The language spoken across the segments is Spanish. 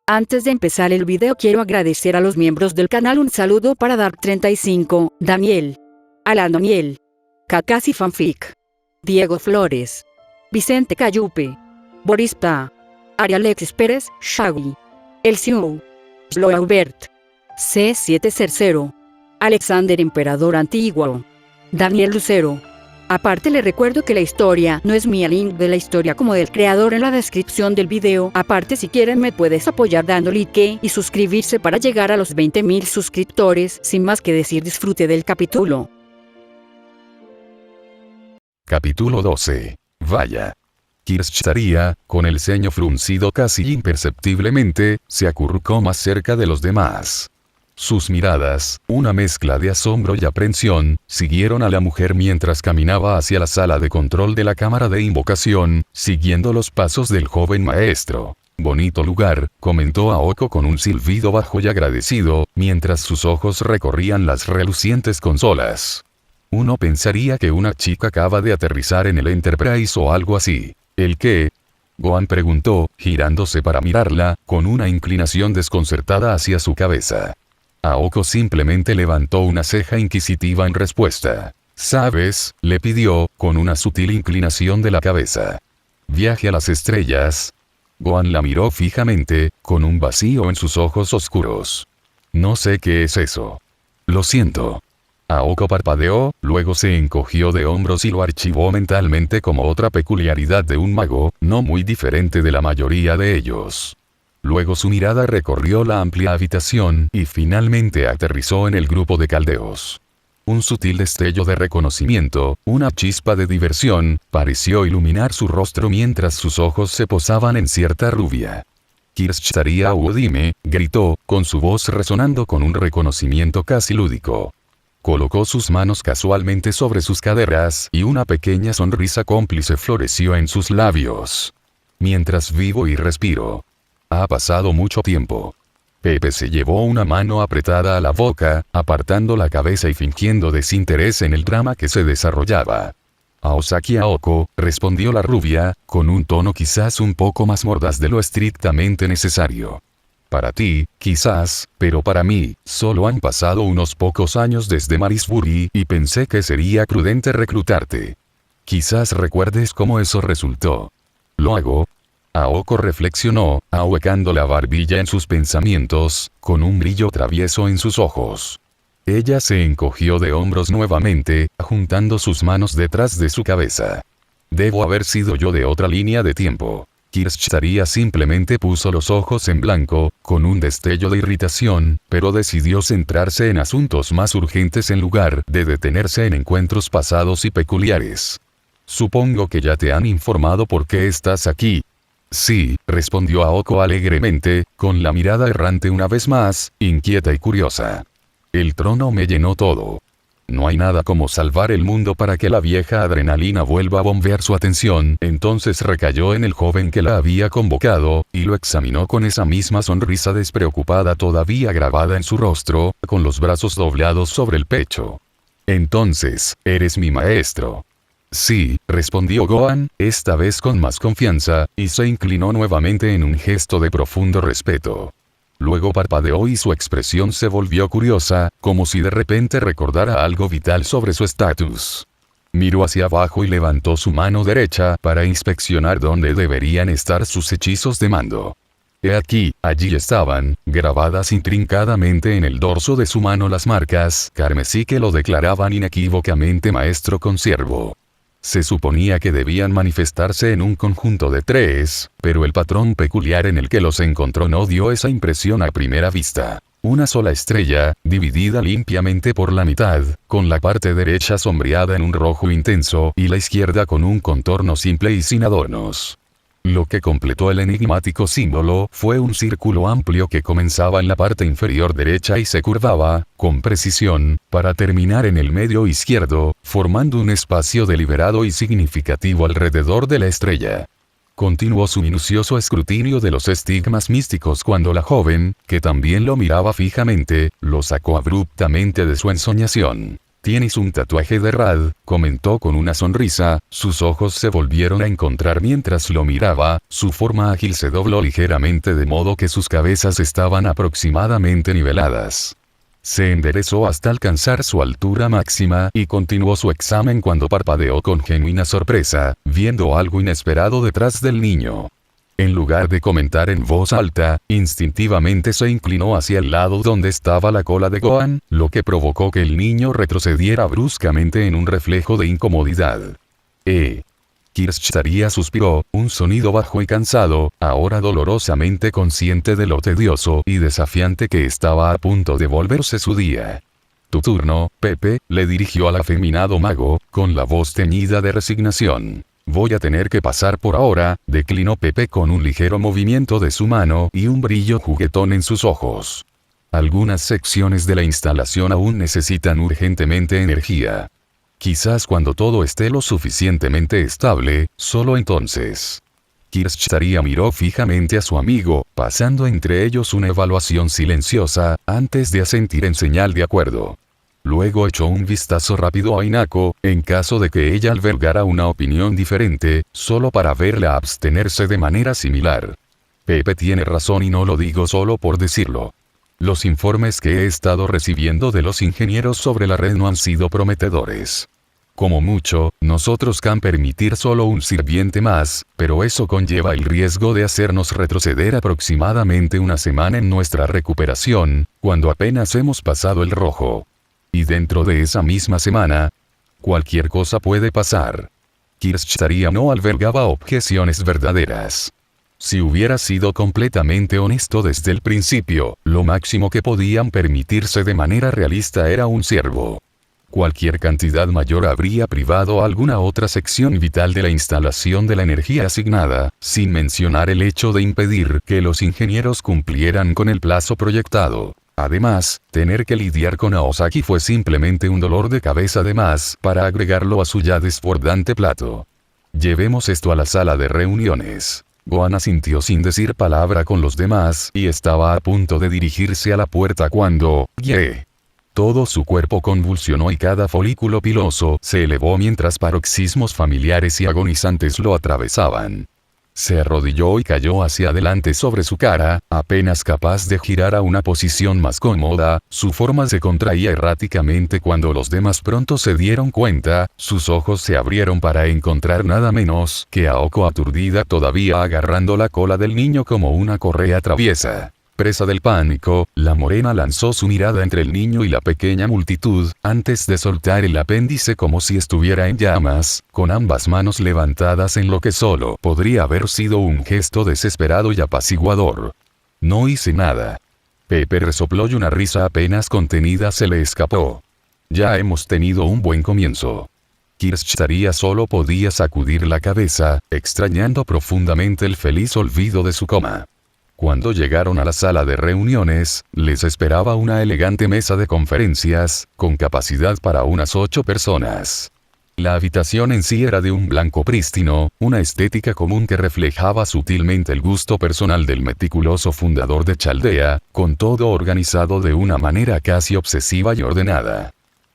Antes de empezar el video quiero agradecer a los miembros del canal. Un saludo para Dark35, Daniel, Alan Daniel, Kakasi Fanfic, Diego Flores, Vicente Cayupe, Boris Ta, Ari Alexis Pérez, Shaggy, El Siu, Sloaubert, C7 Cercero, Alexander Emperador Antiguo, Daniel Lucero. Aparte le recuerdo que la historia no es mía, link de la historia como del creador en la descripción del video. Aparte si quieren me puedes apoyar dando like y suscribirse para llegar a los 20.000 suscriptores. Sin más que decir, disfrute del capítulo. Capítulo 12. Vaya. Kirschtaria, con el ceño fruncido casi imperceptiblemente, se acurrucó más cerca de los demás. Sus miradas, una mezcla de asombro y aprensión, siguieron a la mujer mientras caminaba hacia la sala de control de la cámara de invocación, siguiendo los pasos del joven maestro. Bonito lugar, comentó Aoko con un silbido bajo y agradecido, mientras sus ojos recorrían las relucientes consolas. Uno pensaría que una chica acaba de aterrizar en el Enterprise o algo así. ¿El qué? Gohan preguntó, girándose para mirarla, con una inclinación desconcertada hacia su cabeza. Aoko simplemente levantó una ceja inquisitiva en respuesta. ¿Sabes?, le pidió, con una sutil inclinación de la cabeza. ¿Viaje a las estrellas? Gohan la miró fijamente, con un vacío en sus ojos oscuros. No sé qué es eso. Lo siento. Aoko parpadeó, luego se encogió de hombros y lo archivó mentalmente como otra peculiaridad de un mago, no muy diferente de la mayoría de ellos. Luego su mirada recorrió la amplia habitación y finalmente aterrizó en el grupo de caldeos. Un sutil destello de reconocimiento, una chispa de diversión, pareció iluminar su rostro mientras sus ojos se posaban en cierta rubia. Kirschtaria Udime, gritó, con su voz resonando con un reconocimiento casi lúdico. Colocó sus manos casualmente sobre sus caderas y una pequeña sonrisa cómplice floreció en sus labios. Mientras vivo y respiro. Ha pasado mucho tiempo. Pepe se llevó una mano apretada a la boca, apartando la cabeza y fingiendo desinterés en el drama que se desarrollaba. Aosaki Aoko, respondió la rubia, con un tono quizás un poco más mordaz de lo estrictamente necesario. Para ti, quizás, pero para mí, solo han pasado unos pocos años desde Marisbury y pensé que sería prudente reclutarte. Quizás recuerdes cómo eso resultó. ¿Lo hago? Aoko reflexionó, ahuecando la barbilla en sus pensamientos, con un brillo travieso en sus ojos. Ella se encogió de hombros nuevamente, juntando sus manos detrás de su cabeza. Debo haber sido yo de otra línea de tiempo. Kirschtaria simplemente puso los ojos en blanco, con un destello de irritación, pero decidió centrarse en asuntos más urgentes en lugar de detenerse en encuentros pasados y peculiares. Supongo que ya te han informado por qué estás aquí. Sí, respondió Aoko alegremente, con la mirada errante una vez más, inquieta y curiosa. El trono me llenó todo. No hay nada como salvar el mundo para que la vieja adrenalina vuelva a bombear su atención. Entonces recayó en el joven que la había convocado, y lo examinó con esa misma sonrisa despreocupada todavía grabada en su rostro, con los brazos doblados sobre el pecho. Entonces, ¿eres mi maestro? Sí, respondió Gohan, esta vez con más confianza, y se inclinó nuevamente en un gesto de profundo respeto. Luego parpadeó y su expresión se volvió curiosa, como si de repente recordara algo vital sobre su estatus. Miró hacia abajo y levantó su mano derecha para inspeccionar dónde deberían estar sus hechizos de mando. He aquí, allí estaban, grabadas intrincadamente en el dorso de su mano las marcas carmesí que lo declaraban inequívocamente maestro consiervo. Se suponía que debían manifestarse en un conjunto de 3, pero el patrón peculiar en el que los encontró no dio esa impresión a primera vista. Una sola estrella, dividida limpiamente por la mitad, con la parte derecha sombreada en un rojo intenso y la izquierda con un contorno simple y sin adornos. Lo que completó el enigmático símbolo fue un círculo amplio que comenzaba en la parte inferior derecha y se curvaba, con precisión, para terminar en el medio izquierdo, formando un espacio deliberado y significativo alrededor de la estrella. Continuó su minucioso escrutinio de los estigmas místicos cuando la joven, que también lo miraba fijamente, lo sacó abruptamente de su ensoñación. Tienes un tatuaje de Rad, comentó con una sonrisa, sus ojos se volvieron a encontrar mientras lo miraba, su forma ágil se dobló ligeramente de modo que sus cabezas estaban aproximadamente niveladas. Se enderezó hasta alcanzar su altura máxima y continuó su examen cuando parpadeó con genuina sorpresa, viendo algo inesperado detrás del niño. En lugar de comentar en voz alta, instintivamente se inclinó hacia el lado donde estaba la cola de Gohan, lo que provocó que el niño retrocediera bruscamente en un reflejo de incomodidad. Kirschtaria suspiró, un sonido bajo y cansado, ahora dolorosamente consciente de lo tedioso y desafiante que estaba a punto de volverse su día. Tu turno, Pepe, le dirigió al afeminado mago, con la voz teñida de resignación. Voy a tener que pasar por ahora, declinó Pepe con un ligero movimiento de su mano y un brillo juguetón en sus ojos. Algunas secciones de la instalación aún necesitan urgentemente energía. Quizás cuando todo esté lo suficientemente estable, solo entonces. Kirschtaria miró fijamente a su amigo, pasando entre ellos una evaluación silenciosa, antes de asentir en señal de acuerdo. Luego echó un vistazo rápido a Hinako, en caso de que ella albergara una opinión diferente, solo para verla abstenerse de manera similar. Pepe tiene razón y no lo digo solo por decirlo. Los informes que he estado recibiendo de los ingenieros sobre la red no han sido prometedores. Como mucho, nosotros can permitir solo un sirviente más, pero eso conlleva el riesgo de hacernos retroceder aproximadamente una semana en nuestra recuperación, cuando apenas hemos pasado el rojo. Y dentro de esa misma semana, cualquier cosa puede pasar. Kirschtaria no albergaba objeciones verdaderas. Si hubiera sido completamente honesto desde el principio, lo máximo que podían permitirse de manera realista era un ciervo. Cualquier cantidad mayor habría privado a alguna otra sección vital de la instalación de la energía asignada, sin mencionar el hecho de impedir que los ingenieros cumplieran con el plazo proyectado. Además, tener que lidiar con Aosaki fue simplemente un dolor de cabeza de más para agregarlo a su ya desbordante plato. Llevemos esto a la sala de reuniones. Gohan asintió sin decir palabra con los demás y estaba a punto de dirigirse a la puerta cuando... ¡Ye! Todo su cuerpo convulsionó y cada folículo piloso se elevó mientras paroxismos familiares y agonizantes lo atravesaban. Se arrodilló y cayó hacia adelante sobre su cara, apenas capaz de girar a una posición más cómoda, su forma se contraía erráticamente cuando los demás pronto se dieron cuenta, sus ojos se abrieron para encontrar nada menos que a Oko aturdida todavía agarrando la cola del niño como una correa traviesa. Presa del pánico, la morena lanzó su mirada entre el niño y la pequeña multitud, antes de soltar el apéndice como si estuviera en llamas, con ambas manos levantadas en lo que solo podría haber sido un gesto desesperado y apaciguador. No hice nada. Pepe resopló y una risa apenas contenida se le escapó. Ya hemos tenido un buen comienzo. Kirschtaria solo podía sacudir la cabeza, extrañando profundamente el feliz olvido de su coma. Cuando llegaron a la sala de reuniones, les esperaba una elegante mesa de conferencias, con capacidad para unas 8 personas. La habitación en sí era de un blanco prístino, una estética común que reflejaba sutilmente el gusto personal del meticuloso fundador de Chaldea, con todo organizado de una manera casi obsesiva y ordenada.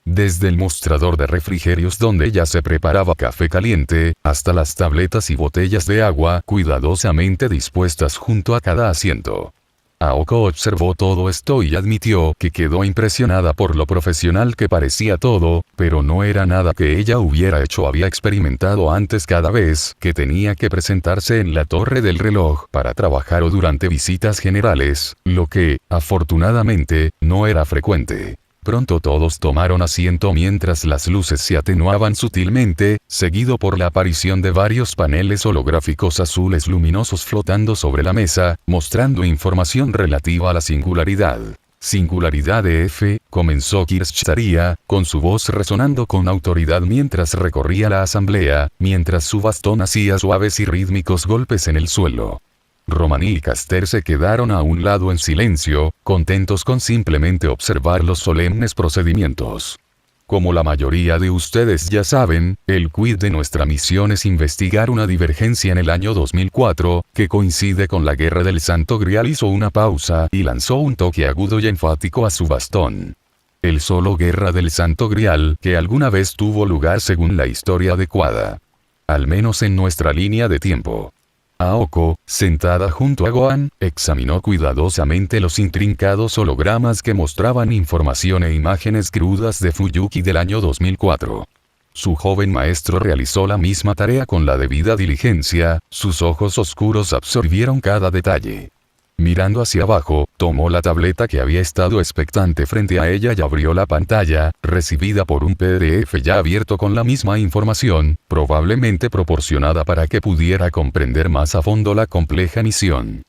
Desde el mostrador de refrigerios donde ya se preparaba café caliente, hasta las tabletas y botellas de agua cuidadosamente dispuestas junto a cada asiento. Aoko observó todo esto y admitió que quedó impresionada por lo profesional que parecía todo, pero no era nada que ella hubiera hecho o había experimentado antes cada vez que tenía que presentarse en la torre del reloj para trabajar o durante visitas generales, lo que, afortunadamente, no era frecuente. Pronto todos tomaron asiento mientras las luces se atenuaban sutilmente, seguido por la aparición de varios paneles holográficos azules luminosos flotando sobre la mesa, mostrando información relativa a la singularidad. Singularidad de F, comenzó Kirschtaria, con su voz resonando con autoridad mientras recorría la asamblea, mientras su bastón hacía suaves y rítmicos golpes en el suelo. Romaní y Caster se quedaron a un lado en silencio, contentos con simplemente observar los solemnes procedimientos. Como la mayoría de ustedes ya saben, el quid de nuestra misión es investigar una divergencia en el año 2004, que coincide con la Guerra del Santo Grial. Hizo una pausa y lanzó un toque agudo y enfático a su bastón. El solo guerra del Santo Grial que alguna vez tuvo lugar según la historia adecuada. Al menos en nuestra línea de tiempo. Aoko, sentada junto a Gohan, examinó cuidadosamente los intrincados hologramas que mostraban información e imágenes crudas de Fuyuki del año 2004. Su joven maestro realizó la misma tarea con la debida diligencia, sus ojos oscuros absorbieron cada detalle. Mirando hacia abajo, tomó la tableta que había estado expectante frente a ella y abrió la pantalla, recibida por un PDF ya abierto con la misma información, probablemente proporcionada para que pudiera comprender más a fondo la compleja misión.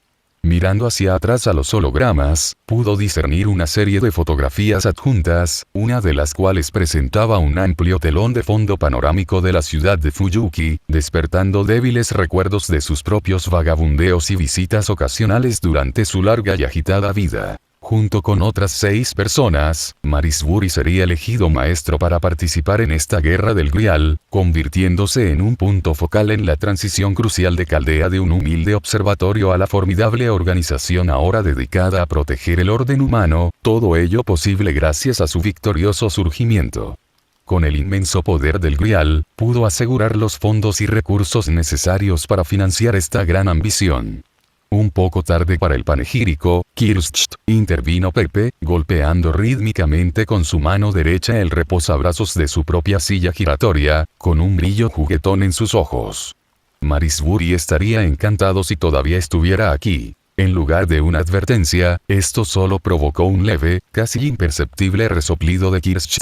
Mirando hacia atrás a los hologramas, pudo discernir una serie de fotografías adjuntas, una de las cuales presentaba un amplio telón de fondo panorámico de la ciudad de Fuyuki, despertando débiles recuerdos de sus propios vagabundeos y visitas ocasionales durante su larga y agitada vida. Junto con otras 6 personas, Marisburi sería elegido maestro para participar en esta guerra del Grial, convirtiéndose en un punto focal en la transición crucial de Caldea de un humilde observatorio a la formidable organización ahora dedicada a proteger el orden humano, todo ello posible gracias a su victorioso surgimiento. Con el inmenso poder del Grial, pudo asegurar los fondos y recursos necesarios para financiar esta gran ambición. Un poco tarde para el panegírico, Kirsch, intervino Pepe, golpeando rítmicamente con su mano derecha el reposabrazos de su propia silla giratoria, con un brillo juguetón en sus ojos. Marisburi estaría encantado si todavía estuviera aquí. En lugar de una advertencia, esto solo provocó un leve, casi imperceptible resoplido de Kirsch,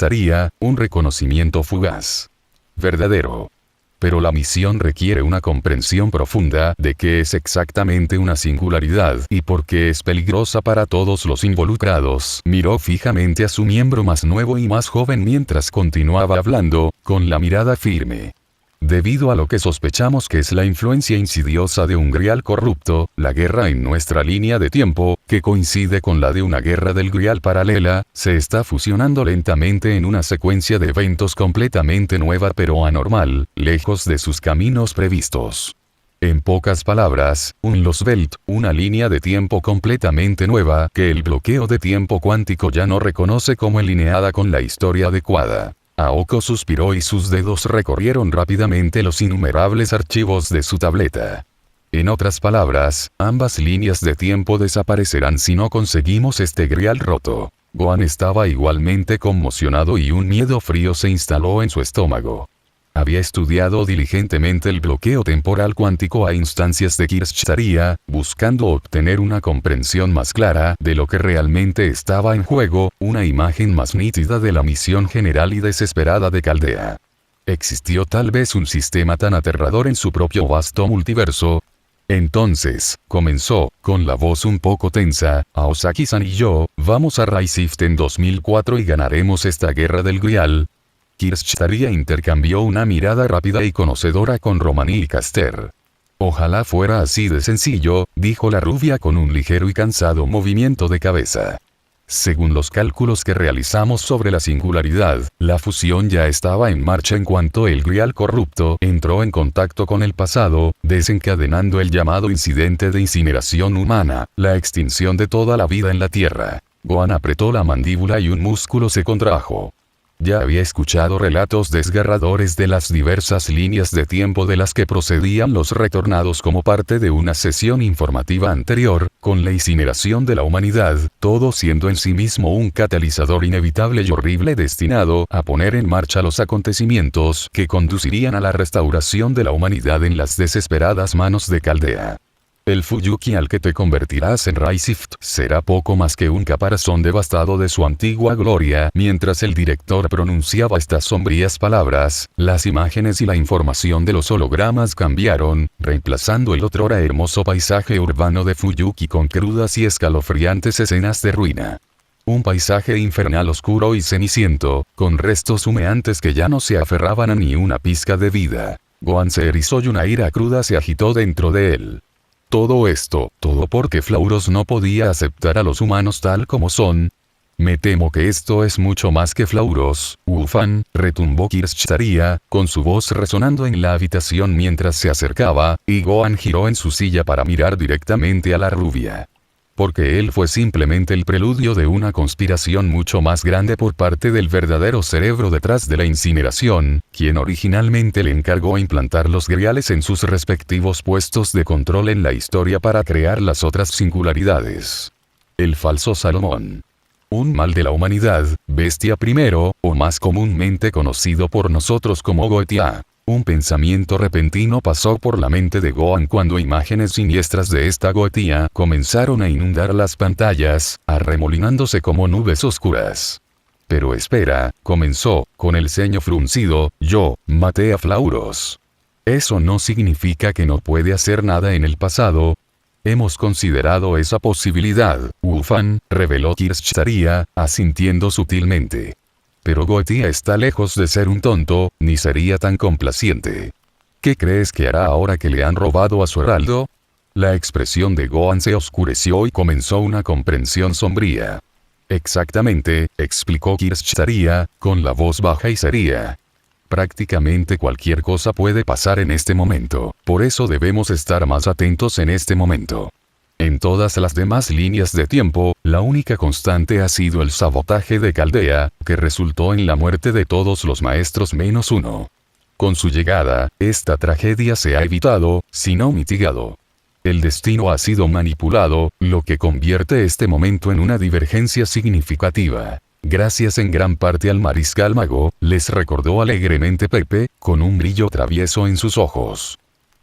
un reconocimiento fugaz. Verdadero. Pero la misión requiere una comprensión profunda de qué es exactamente una singularidad y por qué es peligrosa para todos los involucrados. Miró fijamente a su miembro más nuevo y más joven mientras continuaba hablando, con la mirada firme. Debido a lo que sospechamos que es la influencia insidiosa de un Grial corrupto, la guerra en nuestra línea de tiempo, que coincide con la de una guerra del Grial paralela, se está fusionando lentamente en una secuencia de eventos completamente nueva pero anormal, lejos de sus caminos previstos. En pocas palabras, un Lost Belt, una línea de tiempo completamente nueva que el bloqueo de tiempo cuántico ya no reconoce como alineada con la historia adecuada. Aoko suspiró y sus dedos recorrieron rápidamente los innumerables archivos de su tableta. En otras palabras, ambas líneas de tiempo desaparecerán si no conseguimos este Grial roto. Gohan estaba igualmente conmocionado y un miedo frío se instaló en su estómago. Había estudiado diligentemente el bloqueo temporal cuántico a instancias de Kirsch, buscando obtener una comprensión más clara de lo que realmente estaba en juego, una imagen más nítida de la misión general y desesperada de Caldea. ¿Existió tal vez un sistema tan aterrador en su propio vasto multiverso? Entonces, comenzó, con la voz un poco tensa, Aosaki-san y yo, vamos a Raisift en 2004 y ganaremos esta guerra del Grial. Kirsch intercambió una mirada rápida y conocedora con Romani y Caster. Ojalá fuera así de sencillo, dijo la rubia con un ligero y cansado movimiento de cabeza. Según los cálculos que realizamos sobre la singularidad, la fusión ya estaba en marcha en cuanto el Grial corrupto entró en contacto con el pasado, desencadenando el llamado incidente de incineración humana, la extinción de toda la vida en la Tierra. Gohan apretó la mandíbula y un músculo se contrajo. Ya había escuchado relatos desgarradores de las diversas líneas de tiempo de las que procedían los retornados como parte de una sesión informativa anterior, con la incineración de la humanidad, todo siendo en sí mismo un catalizador inevitable y horrible destinado a poner en marcha los acontecimientos que conducirían a la restauración de la humanidad en las desesperadas manos de Caldea. El Fuyuki al que te convertirás en Raisift será poco más que un caparazón devastado de su antigua gloria. Mientras el director pronunciaba estas sombrías palabras, las imágenes y la información de los hologramas cambiaron, reemplazando el otrora hermoso paisaje urbano de Fuyuki con crudas y escalofriantes escenas de ruina. Un paisaje infernal oscuro y ceniciento, con restos humeantes que ya no se aferraban a ni una pizca de vida. Gohan se erizó y una ira cruda se agitó dentro de él. Todo esto, todo porque Flauros no podía aceptar a los humanos tal como son. Me temo que esto es mucho más que Flauros, Wufan, retumbó Kirsch, con su voz resonando en la habitación mientras se acercaba, y Gohan giró en su silla para mirar directamente a la rubia. porque él fue simplemente el preludio de una conspiración mucho más grande por parte del verdadero cerebro detrás de la incineración, quien originalmente le encargó implantar los griales en sus respectivos puestos de control en la historia para crear las otras singularidades. El falso Salomón. Un mal de la humanidad, bestia primero, o más comúnmente conocido por nosotros como Goetia. Un pensamiento repentino pasó por la mente de Gohan cuando imágenes siniestras de esta Goetia comenzaron a inundar las pantallas, arremolinándose como nubes oscuras. Pero espera, comenzó, con el ceño fruncido, yo, maté a Flauros. Eso no significa que no puede hacer nada en el pasado. Hemos considerado esa posibilidad, Wufan, reveló Kirschtaria, asintiendo sutilmente. Pero Goetia está lejos de ser un tonto, ni sería tan complaciente. ¿Qué crees que hará ahora que le han robado a su heraldo? La expresión de Gohan se oscureció y comenzó una comprensión sombría. Exactamente, explicó Kirschtaria, con la voz baja y seria. Prácticamente cualquier cosa puede pasar en este momento, por eso debemos estar más atentos en este momento. En todas las demás líneas de tiempo, la única constante ha sido el sabotaje de Caldea, que resultó en la muerte de todos los maestros menos uno. Con su llegada, esta tragedia se ha evitado, si no mitigado. El destino ha sido manipulado, lo que convierte este momento en una divergencia significativa. Gracias en gran parte al mariscal mago, les recordó alegremente Pepe, con un brillo travieso en sus ojos.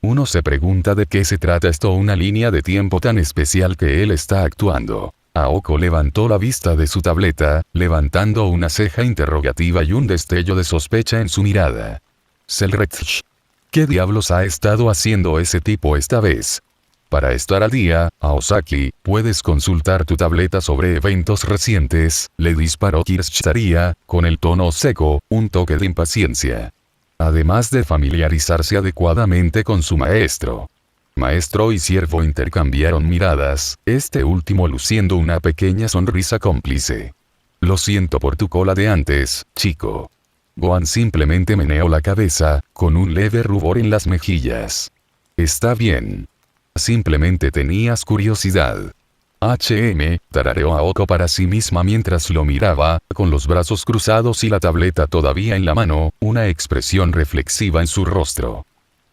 Uno se pregunta de qué se trata esto, una línea de tiempo tan especial que él está actuando. Aoko levantó la vista de su tableta, levantando una ceja interrogativa y un destello de sospecha en su mirada. Selretch. ¿Qué diablos ha estado haciendo ese tipo esta vez? Para estar al día, Aosaki, puedes consultar tu tableta sobre eventos recientes, le disparó Kirschtaria, con el tono seco, un toque de impaciencia. Además de familiarizarse adecuadamente con su maestro. Maestro y siervo intercambiaron miradas, este último luciendo una pequeña sonrisa cómplice. Lo siento por tu cola de antes, chico. Gohan simplemente meneó la cabeza, con un leve rubor en las mejillas. Está bien. Simplemente tenías curiosidad. Tarareó Aoko para sí misma mientras lo miraba, con los brazos cruzados y la tableta todavía en la mano, una expresión reflexiva en su rostro.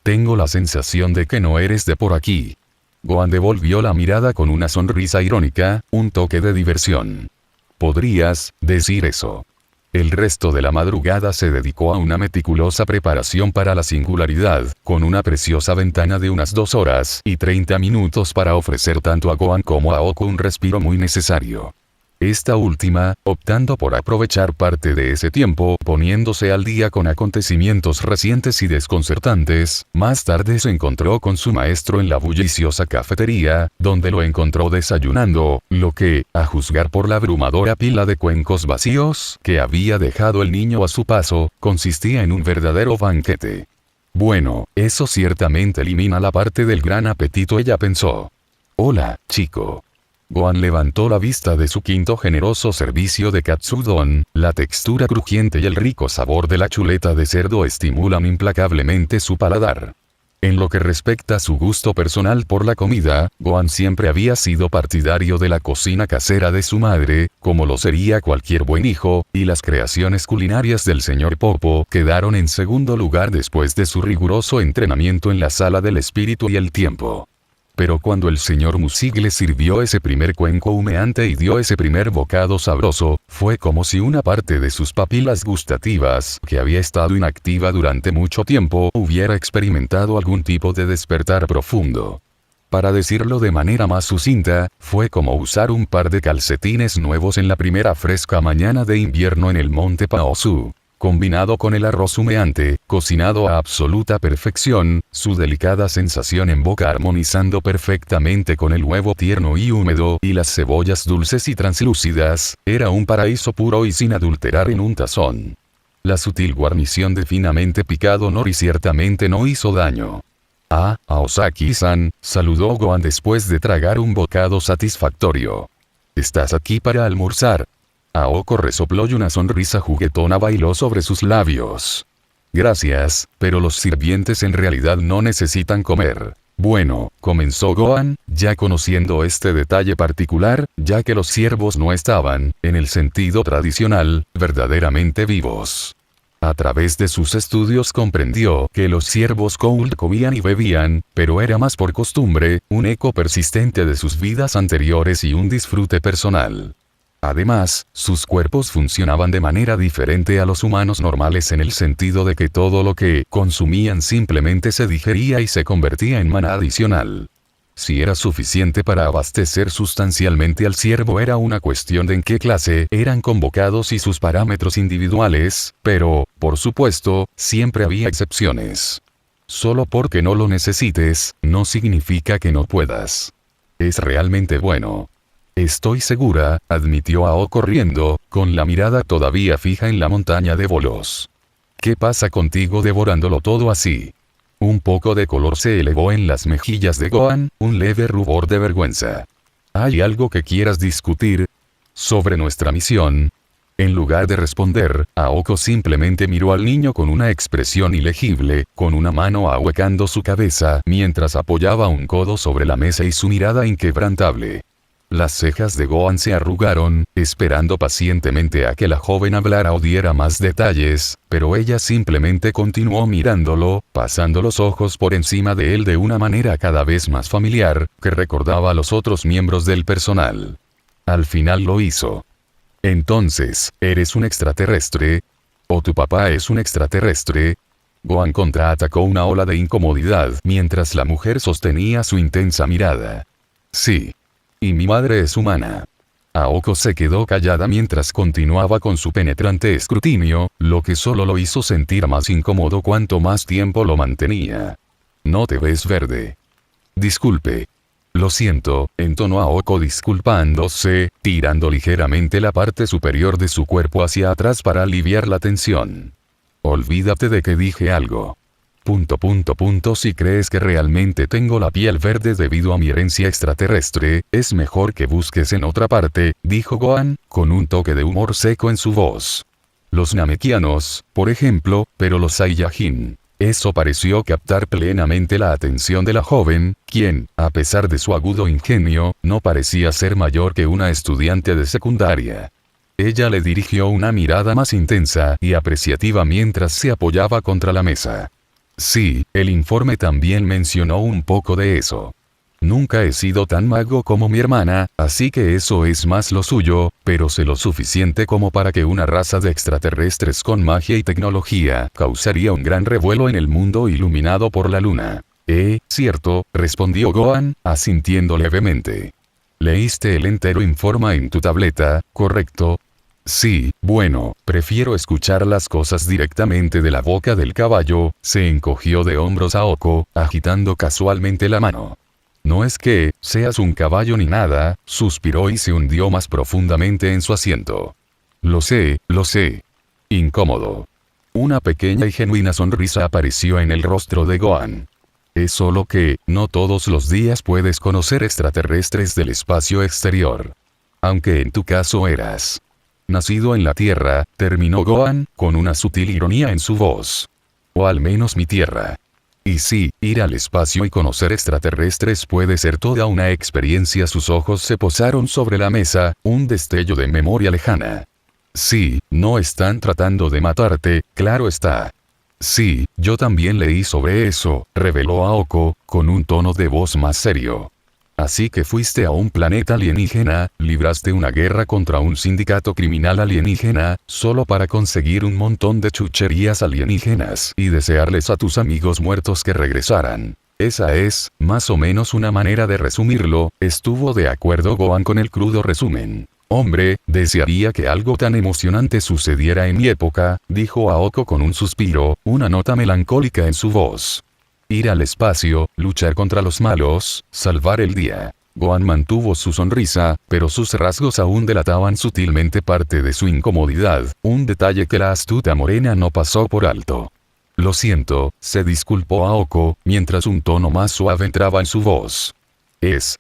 Tengo la sensación de que no eres de por aquí. Gohan devolvió la mirada con una sonrisa irónica, un toque de diversión. Podrías decir eso. El resto de la madrugada se dedicó a una meticulosa preparación para la singularidad, con una preciosa ventana de unas 2 horas y 30 minutos para ofrecer tanto a Gohan como a Aoko un respiro muy necesario. Esta última, optando por aprovechar parte de ese tiempo, poniéndose al día con acontecimientos recientes y desconcertantes, más tarde se encontró con su maestro en la bulliciosa cafetería, donde lo encontró desayunando, lo que, a juzgar por la abrumadora pila de cuencos vacíos que había dejado el niño a su paso, consistía en un verdadero banquete. Bueno, eso ciertamente elimina la parte del gran apetito, ella pensó. Hola, chico. Gohan levantó la vista de su quinto generoso servicio de katsudon, la textura crujiente y el rico sabor de la chuleta de cerdo estimulan implacablemente su paladar. En lo que respecta a su gusto personal por la comida, Gohan siempre había sido partidario de la cocina casera de su madre, como lo sería cualquier buen hijo, y las creaciones culinarias del señor Popo quedaron en segundo lugar después de su riguroso entrenamiento en la sala del espíritu y el tiempo. Pero cuando el señor Musig le sirvió ese primer cuenco humeante y dio ese primer bocado sabroso, fue como si una parte de sus papilas gustativas, que había estado inactiva durante mucho tiempo, hubiera experimentado algún tipo de despertar profundo. Para decirlo de manera más sucinta, fue como usar un par de calcetines nuevos en la primera fresca mañana de invierno en el monte Paosu. Combinado con el arroz humeante, cocinado a absoluta perfección, su delicada sensación en boca armonizando perfectamente con el huevo tierno y húmedo y las cebollas dulces y translúcidas, era un paraíso puro y sin adulterar en un tazón. La sutil guarnición de finamente picado nori ciertamente no hizo daño. Aosaki-san, saludó Gohan después de tragar un bocado satisfactorio. ¿Estás aquí para almorzar? Aoko resopló y una sonrisa juguetona bailó sobre sus labios. Gracias, pero los sirvientes en realidad no necesitan comer. Bueno, comenzó Gohan, ya conociendo este detalle particular, ya que los ciervos no estaban, en el sentido tradicional, verdaderamente vivos. A través de sus estudios comprendió que los ciervos Cold comían y bebían, pero era más por costumbre, un eco persistente de sus vidas anteriores y un disfrute personal. Además, sus cuerpos funcionaban de manera diferente a los humanos normales en el sentido de que todo lo que consumían simplemente se digería y se convertía en maná adicional. Si era suficiente para abastecer sustancialmente al ciervo era una cuestión de en qué clase eran convocados y sus parámetros individuales, pero, por supuesto, siempre había excepciones. Solo porque no lo necesites, no significa que no puedas. Es realmente bueno. Estoy segura, admitió Aoko riendo, con la mirada todavía fija en la montaña de bolos. ¿Qué pasa contigo devorándolo todo así? Un poco de color se elevó en las mejillas de Gohan, un leve rubor de vergüenza. ¿Hay algo que quieras discutir? ¿Sobre nuestra misión? En lugar de responder, Aoko simplemente miró al niño con una expresión ilegible, con una mano ahuecando su cabeza, mientras apoyaba un codo sobre la mesa y su mirada inquebrantable. Las cejas de Gohan se arrugaron, esperando pacientemente a que la joven hablara o diera más detalles, pero ella simplemente continuó mirándolo, pasando los ojos por encima de él de una manera cada vez más familiar, que recordaba a los otros miembros del personal. Al final lo hizo. Entonces, ¿eres un extraterrestre? ¿O tu papá es un extraterrestre? Gohan contraatacó una ola de incomodidad mientras la mujer sostenía su intensa mirada. Sí. Y mi madre es humana. Aoko se quedó callada mientras continuaba con su penetrante escrutinio, lo que solo lo hizo sentir más incómodo cuanto más tiempo lo mantenía. No te ves verde. Disculpe. Lo siento, entonó Aoko disculpándose, tirando ligeramente la parte superior de su cuerpo hacia atrás para aliviar la tensión. Olvídate de que dije algo. Si crees que realmente tengo la piel verde debido a mi herencia extraterrestre, es mejor que busques en otra parte, dijo Gohan, con un toque de humor seco en su voz. Los Namekianos, por ejemplo, pero los Saiyajin. Eso pareció captar plenamente la atención de la joven, quien, a pesar de su agudo ingenio, no parecía ser mayor que una estudiante de secundaria. Ella le dirigió una mirada más intensa y apreciativa mientras se apoyaba contra la mesa. Sí, el informe también mencionó un poco de eso. Nunca he sido tan mago como mi hermana, así que eso es más lo suyo, pero sé lo suficiente como para que una raza de extraterrestres con magia y tecnología causaría un gran revuelo en el mundo iluminado por la luna. Cierto, respondió Gohan, asintiendo levemente. Leíste el entero informe en tu tableta, ¿correcto? Sí, bueno, prefiero escuchar las cosas directamente de la boca del caballo, se encogió de hombros Aoko, agitando casualmente la mano. No es que seas un caballo ni nada, suspiró y se hundió más profundamente en su asiento. Lo sé, lo sé. Incómodo. Una pequeña y genuina sonrisa apareció en el rostro de Gohan. Es solo que, no todos los días puedes conocer extraterrestres del espacio exterior. Aunque en tu caso eras nacido en la Tierra, terminó Gohan, con una sutil ironía en su voz. O al menos mi Tierra. Y sí, ir al espacio y conocer extraterrestres puede ser toda una experiencia. Sus ojos se posaron sobre la mesa, un destello de memoria lejana. Sí, no están tratando de matarte, claro está. Sí, yo también leí sobre eso, reveló Aoko, con un tono de voz más serio. Así que fuiste a un planeta alienígena, libraste una guerra contra un sindicato criminal alienígena, solo para conseguir un montón de chucherías alienígenas y desearles a tus amigos muertos que regresaran. Esa es, más o menos una manera de resumirlo, estuvo de acuerdo Gohan con el crudo resumen. Hombre, desearía que algo tan emocionante sucediera en mi época, dijo Aoko con un suspiro, una nota melancólica en su voz. Ir al espacio, luchar contra los malos, salvar el día. Gohan mantuvo su sonrisa, pero sus rasgos aún delataban sutilmente parte de su incomodidad, un detalle que la astuta morena no pasó por alto. Lo siento, se disculpó Aoko, mientras un tono más suave entraba en su voz.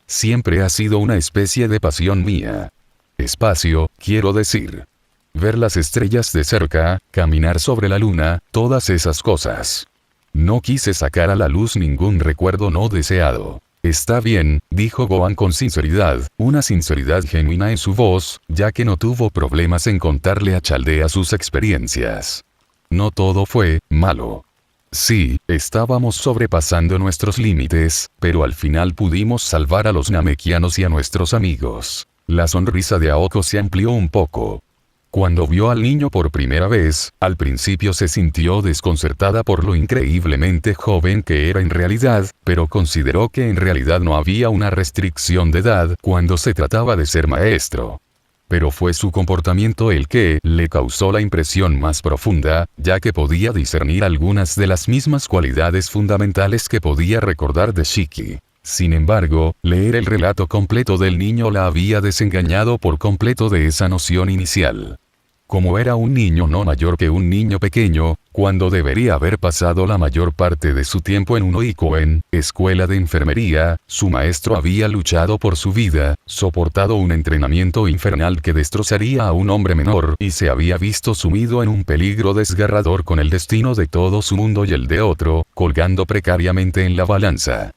Siempre ha sido una especie de pasión mía. Espacio, quiero decir. Ver las estrellas de cerca, caminar sobre la luna, todas esas cosas. No quise sacar a la luz ningún recuerdo no deseado. Está bien, dijo Gohan con sinceridad, una sinceridad genuina en su voz, ya que no tuvo problemas en contarle a Chaldea sus experiencias. No todo fue malo. Sí, estábamos sobrepasando nuestros límites, pero al final pudimos salvar a los namekianos y a nuestros amigos. La sonrisa de Aoko se amplió un poco. Cuando vio al niño por primera vez, al principio se sintió desconcertada por lo increíblemente joven que era en realidad, pero consideró que en realidad no había una restricción de edad cuando se trataba de ser maestro. Pero fue su comportamiento el que le causó la impresión más profunda, ya que podía discernir algunas de las mismas cualidades fundamentales que podía recordar de Shiki. Sin embargo, leer el relato completo del niño la había desengañado por completo de esa noción inicial. Como era un niño no mayor que un niño pequeño, cuando debería haber pasado la mayor parte de su tiempo en un Oikoen, escuela de enfermería, su maestro había luchado por su vida, soportado un entrenamiento infernal que destrozaría a un hombre menor y se había visto sumido en un peligro desgarrador con el destino de todo su mundo y el de otro, colgando precariamente en la balanza.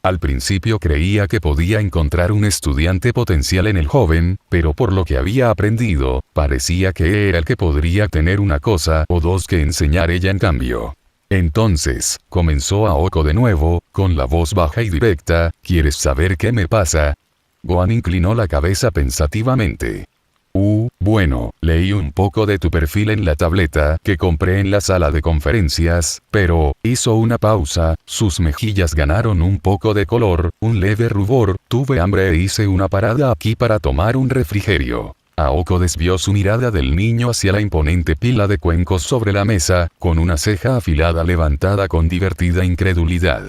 Al principio creía que podía encontrar un estudiante potencial en el joven, pero por lo que había aprendido, parecía que era el que podría tener una cosa o dos que enseñar ella en cambio. Entonces, comenzó Aoko de nuevo, con la voz baja y directa, ¿quieres saber qué me pasa? Gohan inclinó la cabeza pensativamente. Bueno, leí un poco de tu perfil en la tableta que compré en la sala de conferencias, pero, hizo una pausa, sus mejillas ganaron un poco de color, un leve rubor, tuve hambre e hice una parada aquí para tomar un refrigerio. Aoko desvió su mirada del niño hacia la imponente pila de cuencos sobre la mesa, con una ceja afilada levantada con divertida incredulidad.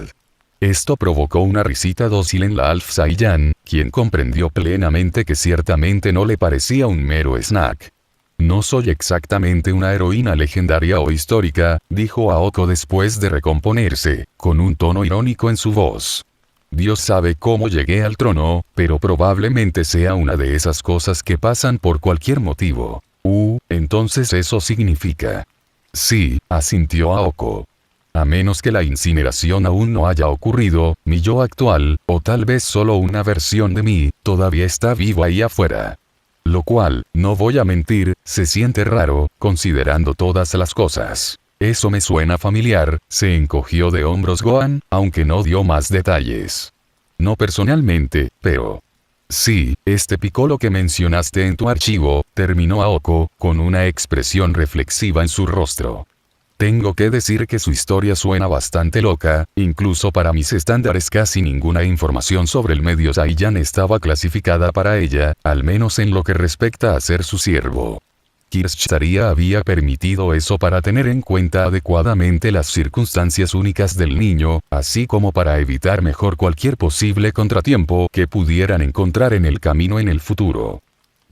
Esto provocó una risita dócil en la Alf Saiyan, quien comprendió plenamente que ciertamente no le parecía un mero snack. No soy exactamente una heroína legendaria o histórica, dijo Aoko después de recomponerse, con un tono irónico en su voz. Dios sabe cómo llegué al trono, pero probablemente sea una de esas cosas que pasan por cualquier motivo. Entonces eso significa. Sí, asintió Aoko. A menos que la incineración aún no haya ocurrido, mi yo actual, o tal vez solo una versión de mí, todavía está vivo ahí afuera. Lo cual, no voy a mentir, se siente raro, considerando todas las cosas. Eso me suena familiar, se encogió de hombros Gohan, aunque no dio más detalles. No personalmente, pero... Sí, este Piccolo que mencionaste en tu archivo, terminó Aoko, con una expresión reflexiva en su rostro. Tengo que decir que su historia suena bastante loca, incluso para mis estándares casi ninguna información sobre el medio Saiyan estaba clasificada para ella, al menos en lo que respecta a ser su siervo. Kirschtaria había permitido eso para tener en cuenta adecuadamente las circunstancias únicas del niño, así como para evitar mejor cualquier posible contratiempo que pudieran encontrar en el camino en el futuro.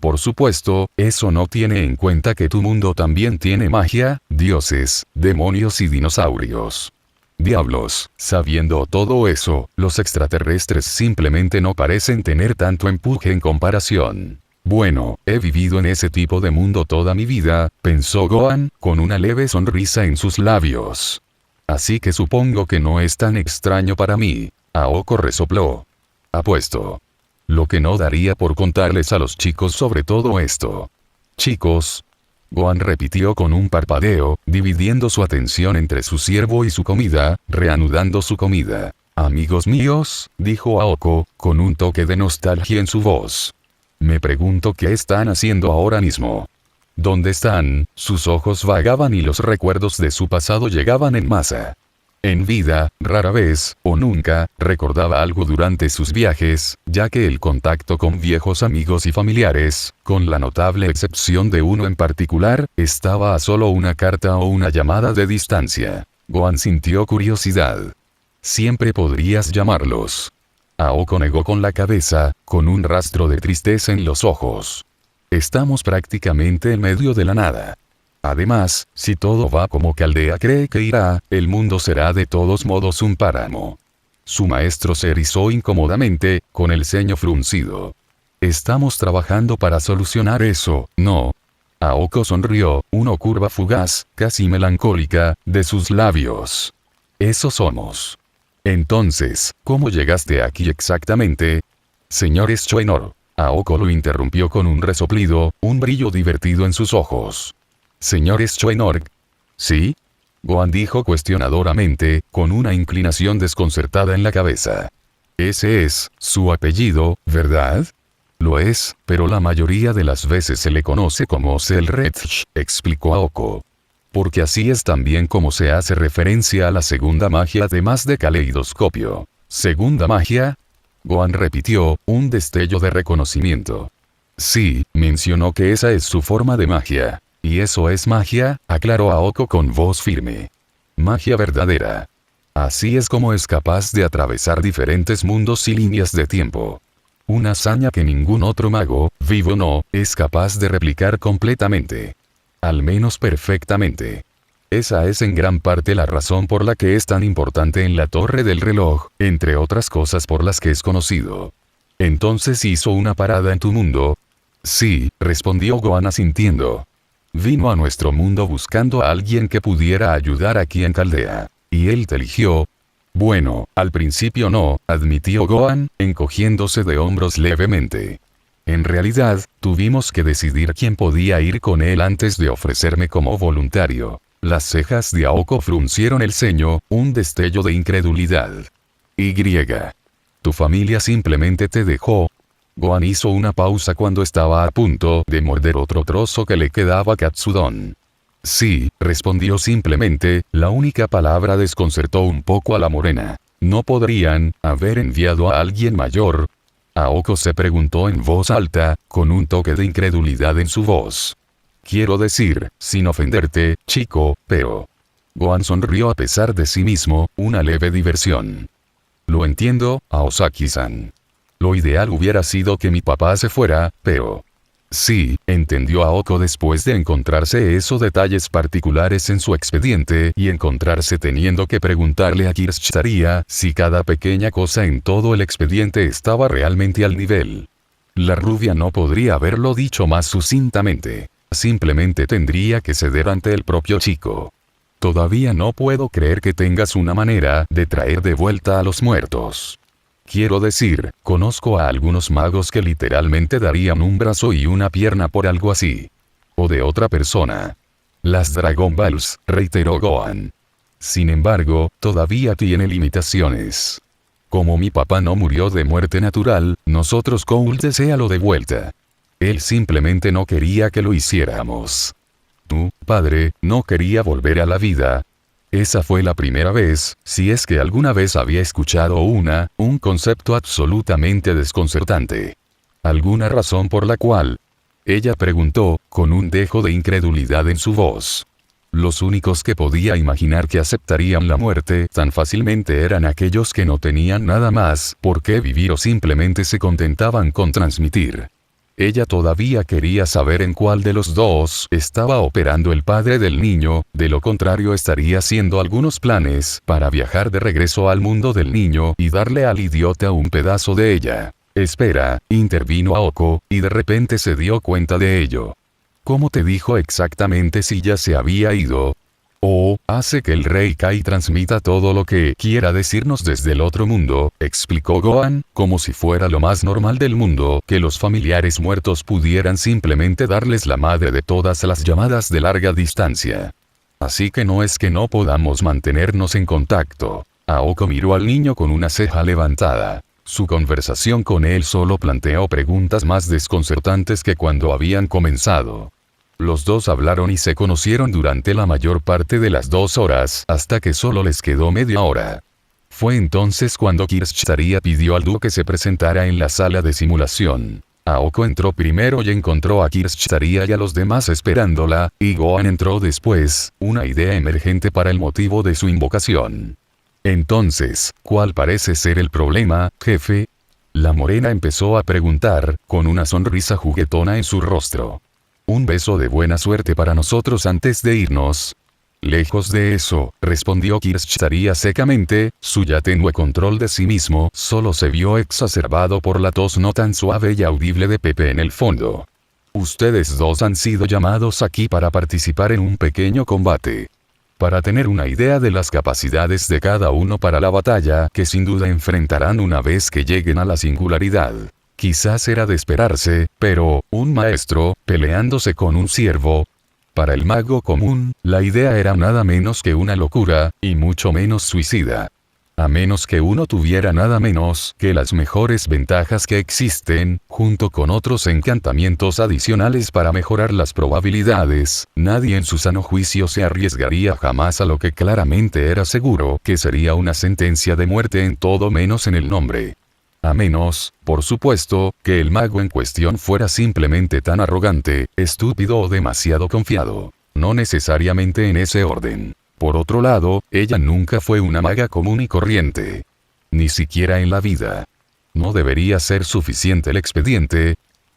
Por supuesto, eso no tiene en cuenta que tu mundo también tiene magia, dioses, demonios y dinosaurios. Diablos, sabiendo todo eso, los extraterrestres simplemente no parecen tener tanto empuje en comparación. Bueno, he vivido en ese tipo de mundo toda mi vida, pensó Gohan, con una leve sonrisa en sus labios. Así que supongo que no es tan extraño para mí. Aoko resopló. Apuesto. Lo que no daría por contarles a los chicos sobre todo esto. Chicos. Gohan repitió con un parpadeo, dividiendo su atención entre su siervo y su comida, reanudando su comida. Amigos míos, dijo Aoko, con un toque de nostalgia en su voz. Me pregunto qué están haciendo ahora mismo. ¿Dónde están? Sus ojos vagaban y los recuerdos de su pasado llegaban en masa. En vida, rara vez, o nunca, recordaba algo durante sus viajes, ya que el contacto con viejos amigos y familiares, con la notable excepción de uno en particular, estaba a solo una carta o una llamada de distancia. Gohan sintió curiosidad. Siempre podrías llamarlos. Aoko negó con la cabeza, con un rastro de tristeza en los ojos. Estamos prácticamente en medio de la nada. Además, si todo va como Caldea cree que irá, el mundo será de todos modos un páramo. Su maestro se erizó incómodamente, con el ceño fruncido. Estamos trabajando para solucionar eso, ¿no? Aoko sonrió, una curva fugaz, casi melancólica, de sus labios. Eso somos. Entonces, ¿cómo llegaste aquí exactamente? Señor Schoenor. Aoko lo interrumpió con un resoplido, un brillo divertido en sus ojos. Señor Schoenor. ¿Sí? Gohan dijo cuestionadoramente, con una inclinación desconcertada en la cabeza. Ese es su apellido, ¿verdad? Lo es, pero la mayoría de las veces se le conoce como Selretch, explicó Aoko. Porque así es también como se hace referencia a la segunda magia además de caleidoscopio. ¿Segunda magia? Gohan repitió, un destello de reconocimiento. Sí, mencionó que esa es su forma de magia. ¿Y eso es magia?, aclaró Aoko con voz firme. Magia verdadera. Así es como es capaz de atravesar diferentes mundos y líneas de tiempo. Una hazaña que ningún otro mago, vivo o no, es capaz de replicar completamente. Al menos perfectamente. Esa es en gran parte la razón por la que es tan importante en la Torre del Reloj, entre otras cosas por las que es conocido. Entonces hizo una parada en tu mundo. Sí, respondió Gohan asintiendo. Vino a nuestro mundo buscando a alguien que pudiera ayudar aquí en Caldea. ¿Y él te eligió? Bueno, al principio no, admitió Gohan, encogiéndose de hombros levemente. En realidad, tuvimos que decidir quién podía ir con él antes de ofrecerme como voluntario. Las cejas de Aoko fruncieron el ceño, un destello de incredulidad. Y. Tu familia simplemente te dejó. Gohan hizo una pausa cuando estaba a punto de morder otro trozo que le quedaba a Katsudon. Sí, respondió simplemente, la única palabra desconcertó un poco a la morena. ¿No podrían haber enviado a alguien mayor? Aoko se preguntó en voz alta, con un toque de incredulidad en su voz. Quiero decir, sin ofenderte, chico, pero... Gohan sonrió a pesar de sí mismo, una leve diversión. Lo entiendo, Aosaki-san. Lo ideal hubiera sido que mi papá se fuera, pero... Sí, entendió Aoko después de encontrarse esos detalles particulares en su expediente y encontrarse teniendo que preguntarle a Kirschtaria si cada pequeña cosa en todo el expediente estaba realmente al nivel. La rubia no podría haberlo dicho más sucintamente. Simplemente tendría que ceder ante el propio chico. Todavía no puedo creer que tengas una manera de traer de vuelta a los muertos. Quiero decir, conozco a algunos magos que literalmente darían un brazo y una pierna por algo así. O de otra persona. Las Dragon Balls, reiteró Gohan. Sin embargo, todavía tiene limitaciones. Como mi papá no murió de muerte natural, nosotros Cole deséalo de vuelta. Él simplemente no quería que lo hiciéramos. Tu padre no quería volver a la vida. Esa fue la primera vez, si es que alguna vez había escuchado un concepto absolutamente desconcertante. ¿Alguna razón por la cual? Ella preguntó, con un dejo de incredulidad en su voz. Los únicos que podía imaginar que aceptarían la muerte tan fácilmente eran aquellos que no tenían nada más por qué vivir o simplemente se contentaban con transmitir. Ella todavía quería saber en cuál de los dos estaba operando el padre del niño, de lo contrario estaría haciendo algunos planes para viajar de regreso al mundo del niño y darle al idiota un pedazo de ella. Espera, intervino Aoko, y de repente se dio cuenta de ello. ¿Cómo te dijo exactamente si ya se había ido? Hace que el Rey Kai transmita todo lo que quiera decirnos desde el otro mundo, explicó Gohan, como si fuera lo más normal del mundo que los familiares muertos pudieran simplemente darles la madre de todas las llamadas de larga distancia. Así que no es que no podamos mantenernos en contacto. Aoko miró al niño con una ceja levantada. Su conversación con él solo planteó preguntas más desconcertantes que cuando habían comenzado. Los dos hablaron y se conocieron durante la mayor parte de las 2 horas, hasta que solo les quedó media hora. Fue entonces cuando Kirschtaria pidió al dúo que se presentara en la sala de simulación. Aoko entró primero y encontró a Kirschtaria y a los demás esperándola, y Gohan entró después, una idea emergente para el motivo de su invocación. Entonces, ¿cuál parece ser el problema, jefe? La morena empezó a preguntar, con una sonrisa juguetona en su rostro. Un beso de buena suerte para nosotros antes de irnos. Lejos de eso, respondió Kirschtaria secamente, su ya tenue control de sí mismo solo se vio exacerbado por la tos no tan suave y audible de Pepe en el fondo. Ustedes dos han sido llamados aquí para participar en un pequeño combate. para tener una idea de las capacidades de cada uno para la batalla que sin duda enfrentarán una vez que lleguen a la singularidad. Quizás era de esperarse, pero, un maestro, peleándose con un siervo. Para el mago común, la idea era nada menos que una locura, y mucho menos suicida. A menos que uno tuviera nada menos que las mejores ventajas que existen, junto con otros encantamientos adicionales para mejorar las probabilidades, nadie en su sano juicio se arriesgaría jamás a lo que claramente era seguro que sería una sentencia de muerte en todo menos en el nombre. A menos, por supuesto, que el mago en cuestión fuera simplemente tan arrogante, estúpido o demasiado confiado. No necesariamente en ese orden. Por otro lado, ella nunca fue una maga común y corriente. Ni siquiera en la vida. ¿No debería ser suficiente el expediente?,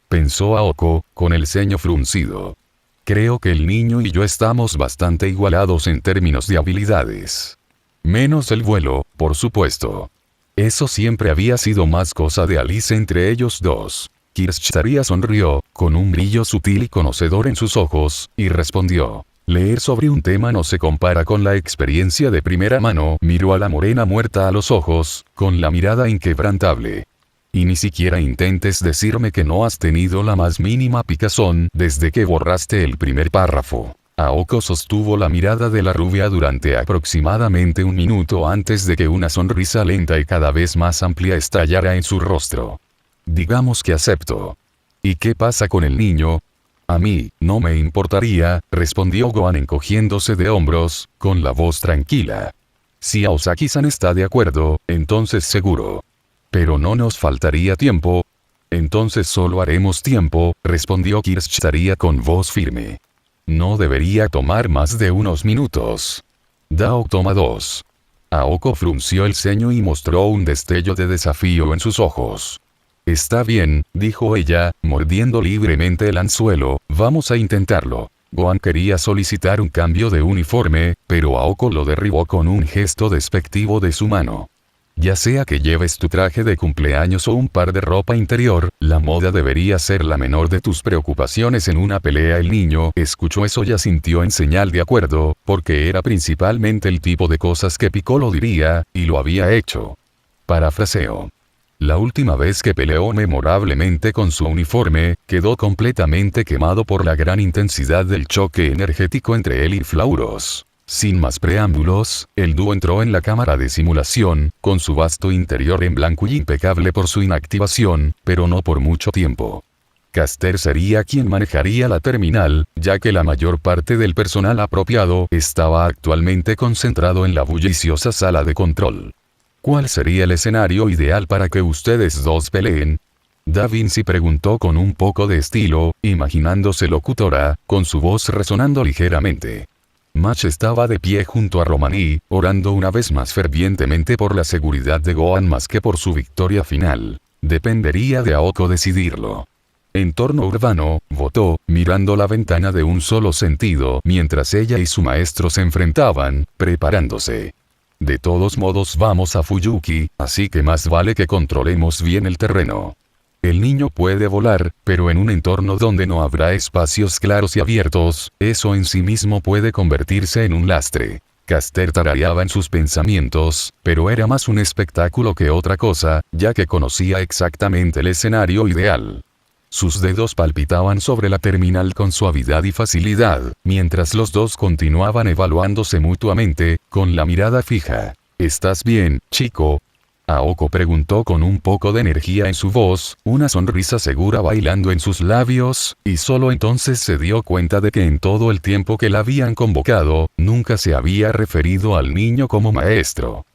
pensó Aoko, con el ceño fruncido. Creo que el niño y yo estamos bastante igualados en términos de habilidades. Menos el vuelo, por supuesto. Eso siempre había sido más cosa de Alice entre ellos dos. Kirschtaria sonrió, con un brillo sutil y conocedor en sus ojos, y respondió. Leer sobre un tema no se compara con la experiencia de primera mano. Miró a la morena muerta a los ojos, con la mirada inquebrantable. Y ni siquiera intentes decirme que no has tenido la más mínima picazón desde que borraste el primer párrafo. Aoko sostuvo la mirada de la rubia durante aproximadamente un minuto antes de que una sonrisa lenta y cada vez más amplia estallara en su rostro. Digamos que acepto. ¿Y qué pasa con el niño? A mí, no me importaría, respondió Gohan encogiéndose de hombros, con la voz tranquila. Si Aosaki-san está de acuerdo, entonces seguro. Pero no nos faltaría tiempo. Entonces solo haremos tiempo, respondió Kirschtaria con voz firme. No debería tomar más de unos minutos. Dao toma 2. Aoko frunció el ceño y mostró un destello de desafío en sus ojos. Está bien, dijo ella, mordiendo libremente el anzuelo, vamos a intentarlo. Gohan quería solicitar un cambio de uniforme, pero Aoko lo derribó con un gesto despectivo de su mano. Ya sea que lleves tu traje de cumpleaños o un par de ropa interior, la moda debería ser la menor de tus preocupaciones en una pelea. El niño escuchó eso y asintió en señal de acuerdo, porque era principalmente el tipo de cosas que Piccolo diría, y lo había hecho. Parafraseo. La última vez que peleó memorablemente con su uniforme, quedó completamente quemado por la gran intensidad del choque energético entre él y Flauros. Sin más preámbulos, el dúo entró en la cámara de simulación, con su vasto interior en blanco y impecable por su inactivación, pero no por mucho tiempo. Caster sería quien manejaría la terminal, ya que la mayor parte del personal apropiado estaba actualmente concentrado en la bulliciosa sala de control. ¿Cuál sería el escenario ideal para que ustedes dos peleen? Da Vinci preguntó con un poco de estilo, imaginándose locutora, con su voz resonando ligeramente. Mach estaba de pie junto a Romaní, orando una vez más fervientemente por la seguridad de Gohan más que por su victoria final. Dependería de Aoko decidirlo. Entorno urbano, votó, mirando la ventana de un solo sentido mientras ella y su maestro se enfrentaban, preparándose. De todos modos vamos a Fuyuki, así que más vale que controlemos bien el terreno. El niño puede volar, pero en un entorno donde no habrá espacios claros y abiertos, eso en sí mismo puede convertirse en un lastre. Caster tarareaba en sus pensamientos, pero era más un espectáculo que otra cosa, ya que conocía exactamente el escenario ideal. Sus dedos palpitaban sobre la terminal con suavidad y facilidad, mientras los dos continuaban evaluándose mutuamente, con la mirada fija. ¿Estás bien, chico? Aoko preguntó con un poco de energía en su voz, una sonrisa segura bailando en sus labios, y solo entonces se dio cuenta de que en todo el tiempo que la habían convocado, nunca se había referido al niño como maestro.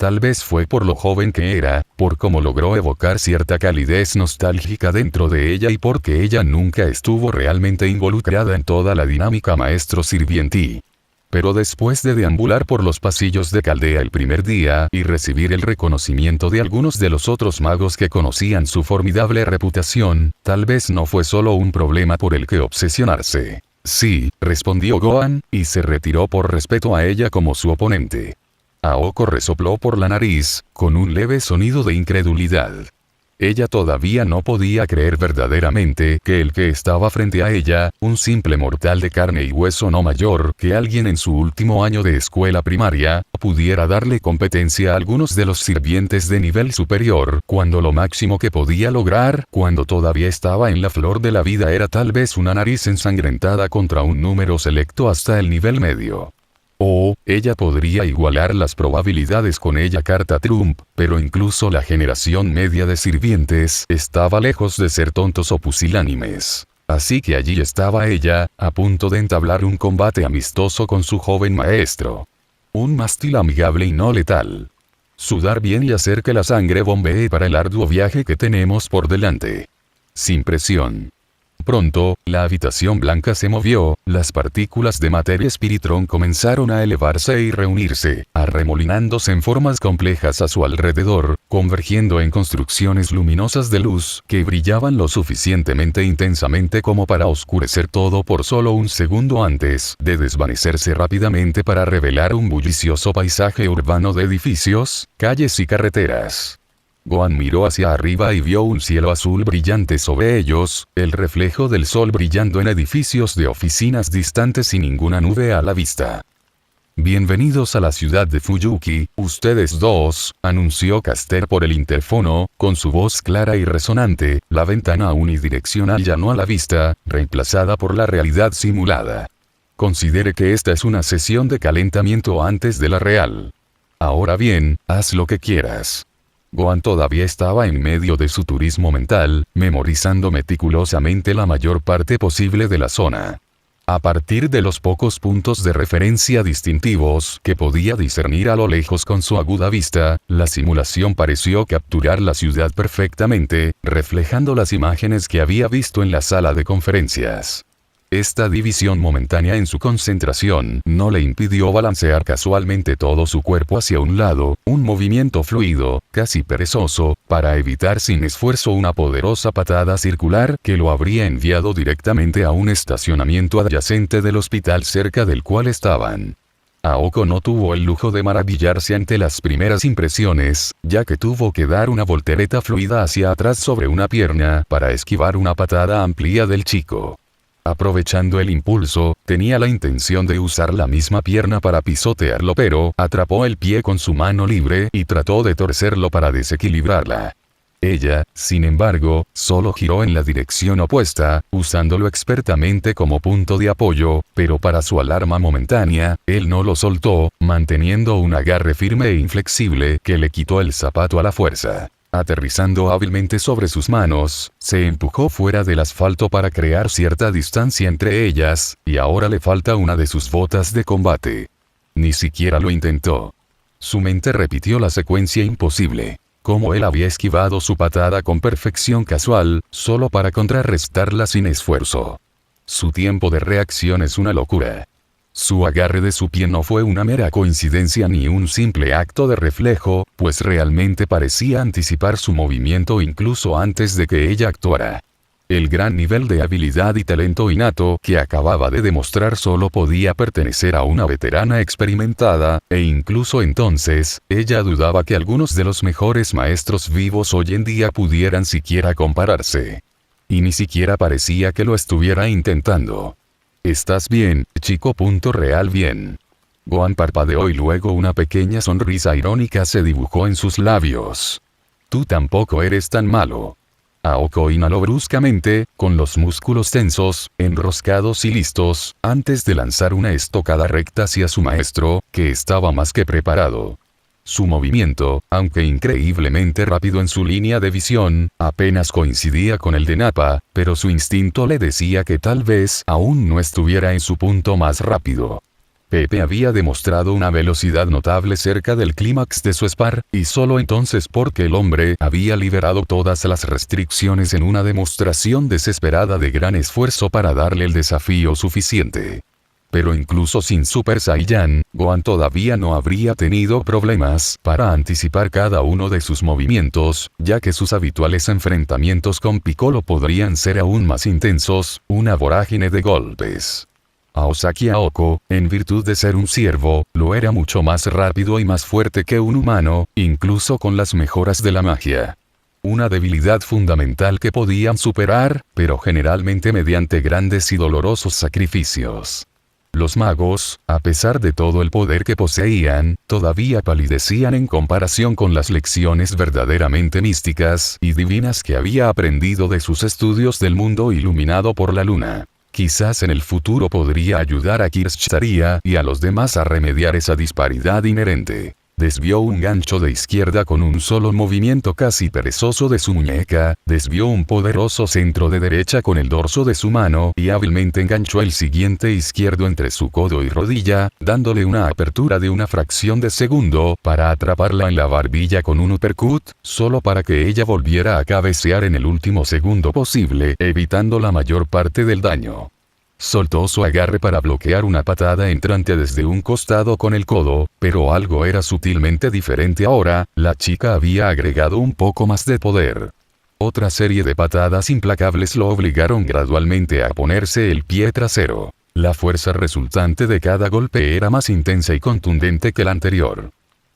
Tal vez fue por lo joven que era, por cómo logró evocar cierta calidez nostálgica dentro de ella y porque ella nunca estuvo realmente involucrada en toda la dinámica maestro-sirvientí. Pero después de deambular por los pasillos de Caldea el primer día y recibir el reconocimiento de algunos de los otros magos que conocían su formidable reputación, tal vez no fue solo un problema por el que obsesionarse. Sí, respondió Gohan, y se retiró por respeto a ella como su oponente. Aoko resopló por la nariz, con un leve sonido de incredulidad. Ella todavía no podía creer verdaderamente que el que estaba frente a ella, un simple mortal de carne y hueso no mayor que alguien en su último año de escuela primaria, pudiera darle competencia a algunos de los sirvientes de nivel superior, cuando lo máximo que podía lograr, cuando todavía estaba en la flor de la vida, era tal vez una nariz ensangrentada contra un número selecto hasta el nivel medio. Ella podría igualar las probabilidades con ella carta Trump, pero incluso la generación media de sirvientes estaba lejos de ser tontos o pusilánimes. Así que allí estaba ella, a punto de entablar un combate amistoso con su joven maestro. Un mástil amigable y no letal. Sudar bien y hacer que la sangre bombee para el arduo viaje que tenemos por delante. Sin presión. Pronto, la habitación blanca se movió, las partículas de materia espiritrón comenzaron a elevarse y reunirse, arremolinándose en formas complejas a su alrededor, convergiendo en construcciones luminosas de luz que brillaban lo suficientemente intensamente como para oscurecer todo por solo un segundo antes de desvanecerse rápidamente para revelar un bullicioso paisaje urbano de edificios, calles y carreteras. Gohan miró hacia arriba y vio un cielo azul brillante sobre ellos, el reflejo del sol brillando en edificios de oficinas distantes y ninguna nube a la vista. Bienvenidos a la ciudad de Fuyuki, ustedes dos, anunció Caster por el interfono, con su voz clara y resonante, la ventana unidireccional ya no a la vista, reemplazada por la realidad simulada. Considere que esta es una sesión de calentamiento antes de la real. Ahora bien, haz lo que quieras. Gohan todavía estaba en medio de su turismo mental, memorizando meticulosamente la mayor parte posible de la zona. A partir de los pocos puntos de referencia distintivos que podía discernir a lo lejos con su aguda vista, la simulación pareció capturar la ciudad perfectamente, reflejando las imágenes que había visto en la sala de conferencias. Esta división momentánea en su concentración no le impidió balancear casualmente todo su cuerpo hacia un lado, un movimiento fluido, casi perezoso, para evitar sin esfuerzo una poderosa patada circular que lo habría enviado directamente a un estacionamiento adyacente del hospital cerca del cual estaban. Aoko no tuvo el lujo de maravillarse ante las primeras impresiones, ya que tuvo que dar una voltereta fluida hacia atrás sobre una pierna para esquivar una patada amplia del chico. Aprovechando el impulso, tenía la intención de usar la misma pierna para pisotearlo, pero atrapó el pie con su mano libre y trató de torcerlo para desequilibrarla. Ella, sin embargo, solo giró en la dirección opuesta, usándolo expertamente como punto de apoyo, pero para su alarma momentánea, él no lo soltó, manteniendo un agarre firme e inflexible que le quitó el zapato a la fuerza. Aterrizando hábilmente sobre sus manos, se empujó fuera del asfalto para crear cierta distancia entre ellas, y ahora le falta una de sus botas de combate. Ni siquiera lo intentó. Su mente repitió la secuencia imposible. Cómo él había esquivado su patada con perfección casual, solo para contrarrestarla sin esfuerzo. Su tiempo de reacción es una locura. Su agarre de su pie no fue una mera coincidencia ni un simple acto de reflejo, pues realmente parecía anticipar su movimiento incluso antes de que ella actuara. El gran nivel de habilidad y talento innato que acababa de demostrar solo podía pertenecer a una veterana experimentada, e incluso entonces, ella dudaba que algunos de los mejores maestros vivos hoy en día pudieran siquiera compararse. Y ni siquiera parecía que lo estuviera intentando. ¿Estás bien, chico? Real bien. Gohan parpadeó y luego una pequeña sonrisa irónica se dibujó en sus labios. Tú tampoco eres tan malo. Aoko inhaló bruscamente, con los músculos tensos, enroscados y listos, antes de lanzar una estocada recta hacia su maestro, que estaba más que preparado. Su movimiento, aunque increíblemente rápido en su línea de visión, apenas coincidía con el de Nappa, pero su instinto le decía que tal vez aún no estuviera en su punto más rápido. Pepe había demostrado una velocidad notable cerca del clímax de su spar, y solo entonces porque el hombre había liberado todas las restricciones en una demostración desesperada de gran esfuerzo para darle el desafío suficiente. Pero incluso sin Super Saiyan, Gohan todavía no habría tenido problemas para anticipar cada uno de sus movimientos, ya que sus habituales enfrentamientos con Piccolo podrían ser aún más intensos, una vorágine de golpes. Aosaki Aoko, en virtud de ser un siervo, lo era mucho más rápido y más fuerte que un humano, incluso con las mejoras de la magia. Una debilidad fundamental que podían superar, pero generalmente mediante grandes y dolorosos sacrificios. Los magos, a pesar de todo el poder que poseían, todavía palidecían en comparación con las lecciones verdaderamente místicas y divinas que había aprendido de sus estudios del mundo iluminado por la luna. Quizás en el futuro podría ayudar a Kirschtaria y a los demás a remediar esa disparidad inherente. Desvió un gancho de izquierda con un solo movimiento casi perezoso de su muñeca, desvió un poderoso centro de derecha con el dorso de su mano y hábilmente enganchó el siguiente izquierdo entre su codo y rodilla, dándole una apertura de una fracción de segundo para atraparla en la barbilla con un uppercut, solo para que ella volviera a cabecear en el último segundo posible, evitando la mayor parte del daño. Soltó su agarre para bloquear una patada entrante desde un costado con el codo, pero algo era sutilmente diferente ahora, la chica había agregado un poco más de poder. Otra serie de patadas implacables lo obligaron gradualmente a ponerse el pie trasero. La fuerza resultante de cada golpe era más intensa y contundente que la anterior.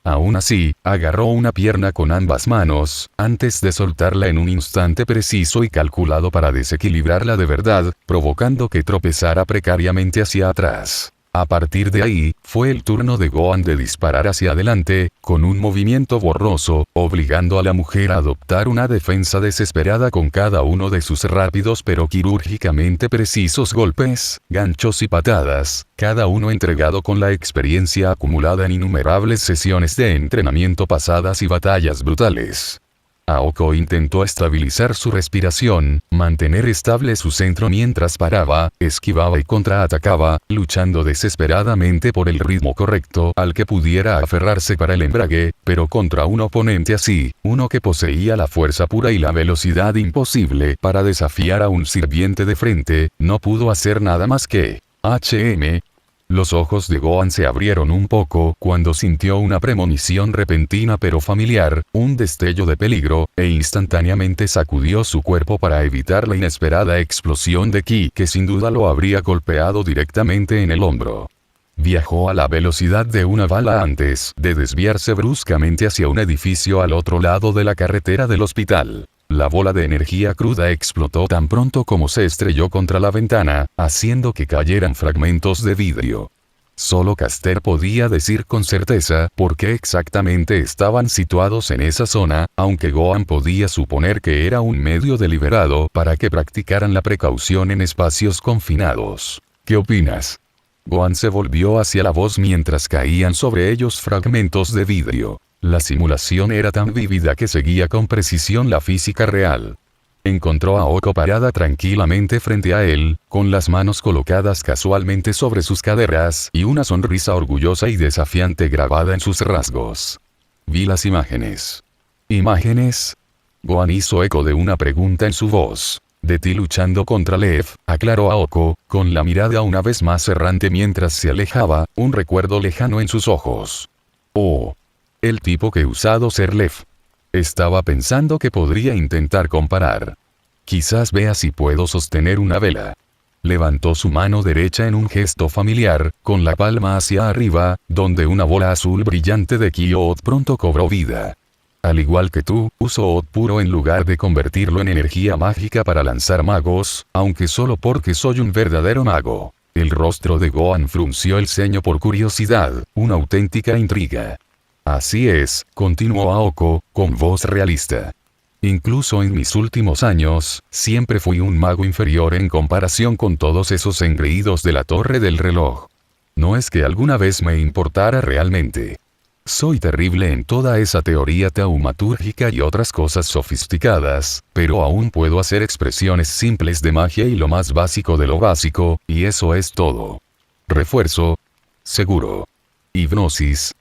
Aún así, agarró una pierna con ambas manos, antes de soltarla en un instante preciso y calculado para desequilibrarla de verdad, provocando que tropezara precariamente hacia atrás. A partir de ahí, fue el turno de Gohan de disparar hacia adelante, con un movimiento borroso, obligando a la mujer a adoptar una defensa desesperada con cada uno de sus rápidos pero quirúrgicamente precisos golpes, ganchos y patadas, cada uno entregado con la experiencia acumulada en innumerables sesiones de entrenamiento pasadas y batallas brutales. Aoko intentó estabilizar su respiración, mantener estable su centro mientras paraba, esquivaba y contraatacaba, luchando desesperadamente por el ritmo correcto al que pudiera aferrarse para el embrague, pero contra un oponente así, uno que poseía la fuerza pura y la velocidad imposible para desafiar a un sirviente de frente, no pudo hacer nada más que HM. Los ojos de Gohan se abrieron un poco cuando sintió una premonición repentina pero familiar, un destello de peligro, e instantáneamente sacudió su cuerpo para evitar la inesperada explosión de ki que sin duda lo habría golpeado directamente en el hombro. Viajó a la velocidad de una bala antes de desviarse bruscamente hacia un edificio al otro lado de la carretera del hospital. La bola de energía cruda explotó tan pronto como se estrelló contra la ventana, haciendo que cayeran fragmentos de vidrio. Solo Caster podía decir con certeza por qué exactamente estaban situados en esa zona, aunque Gohan podía suponer que era un medio deliberado para que practicaran la precaución en espacios confinados. ¿Qué opinas? Gohan se volvió hacia la voz mientras caían sobre ellos fragmentos de vidrio. La simulación era tan vívida que seguía con precisión la física real. Encontró a Aoko parada tranquilamente frente a él, con las manos colocadas casualmente sobre sus caderas y una sonrisa orgullosa y desafiante grabada en sus rasgos. Vi las imágenes. ¿Imágenes? Gohan hizo eco de una pregunta en su voz. De ti luchando contra Lev, aclaró Aoko, con la mirada una vez más errante mientras se alejaba, un recuerdo lejano en sus ojos. Oh. El tipo que usado ser Lev. Estaba pensando que podría intentar comparar. Quizás vea si puedo sostener una vela. Levantó su mano derecha en un gesto familiar, con la palma hacia arriba, donde una bola azul brillante de Ki-Od pronto cobró vida. Al igual que tú, uso Od puro en lugar de convertirlo en energía mágica para lanzar magos, aunque solo porque soy un verdadero mago. El rostro de Gohan frunció el ceño por curiosidad, una auténtica intriga. Así es, continuó Aoko, con voz realista. Incluso en mis últimos años, siempre fui un mago inferior en comparación con todos esos engreídos de la torre del reloj. No es que alguna vez me importara realmente. Soy terrible en toda esa teoría taumatúrgica y otras cosas sofisticadas, pero aún puedo hacer expresiones simples de magia y lo más básico de lo básico, y eso es todo. Refuerzo. Seguro. Hipnosis.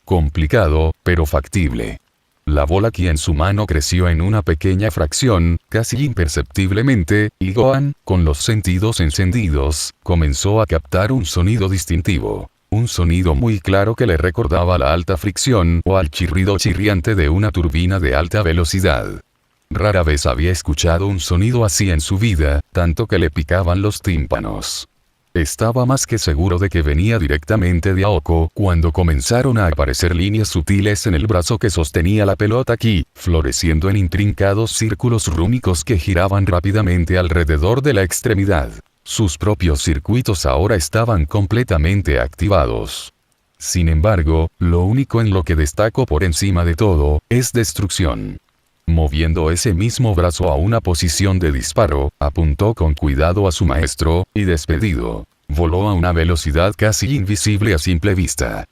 Complicado, pero factible. La bola ki en su mano creció en una pequeña fracción, casi imperceptiblemente, y Gohan, con los sentidos encendidos, comenzó a captar un sonido distintivo. Un sonido muy claro que le recordaba la alta fricción o al chirrido chirriante de una turbina de alta velocidad. Rara vez había escuchado un sonido así en su vida, tanto que le picaban los tímpanos. Estaba más que seguro de que venía directamente de Aoko cuando comenzaron a aparecer líneas sutiles en el brazo que sostenía la pelota ki, floreciendo en intrincados círculos rúnicos que giraban rápidamente alrededor de la extremidad. Sus propios circuitos ahora estaban completamente activados. Sin embargo, lo único en lo que destacó por encima de todo, es destrucción. Moviendo ese mismo brazo a una posición de disparo, apuntó con cuidado a su maestro, y despedido, voló a una velocidad casi invisible a simple vista.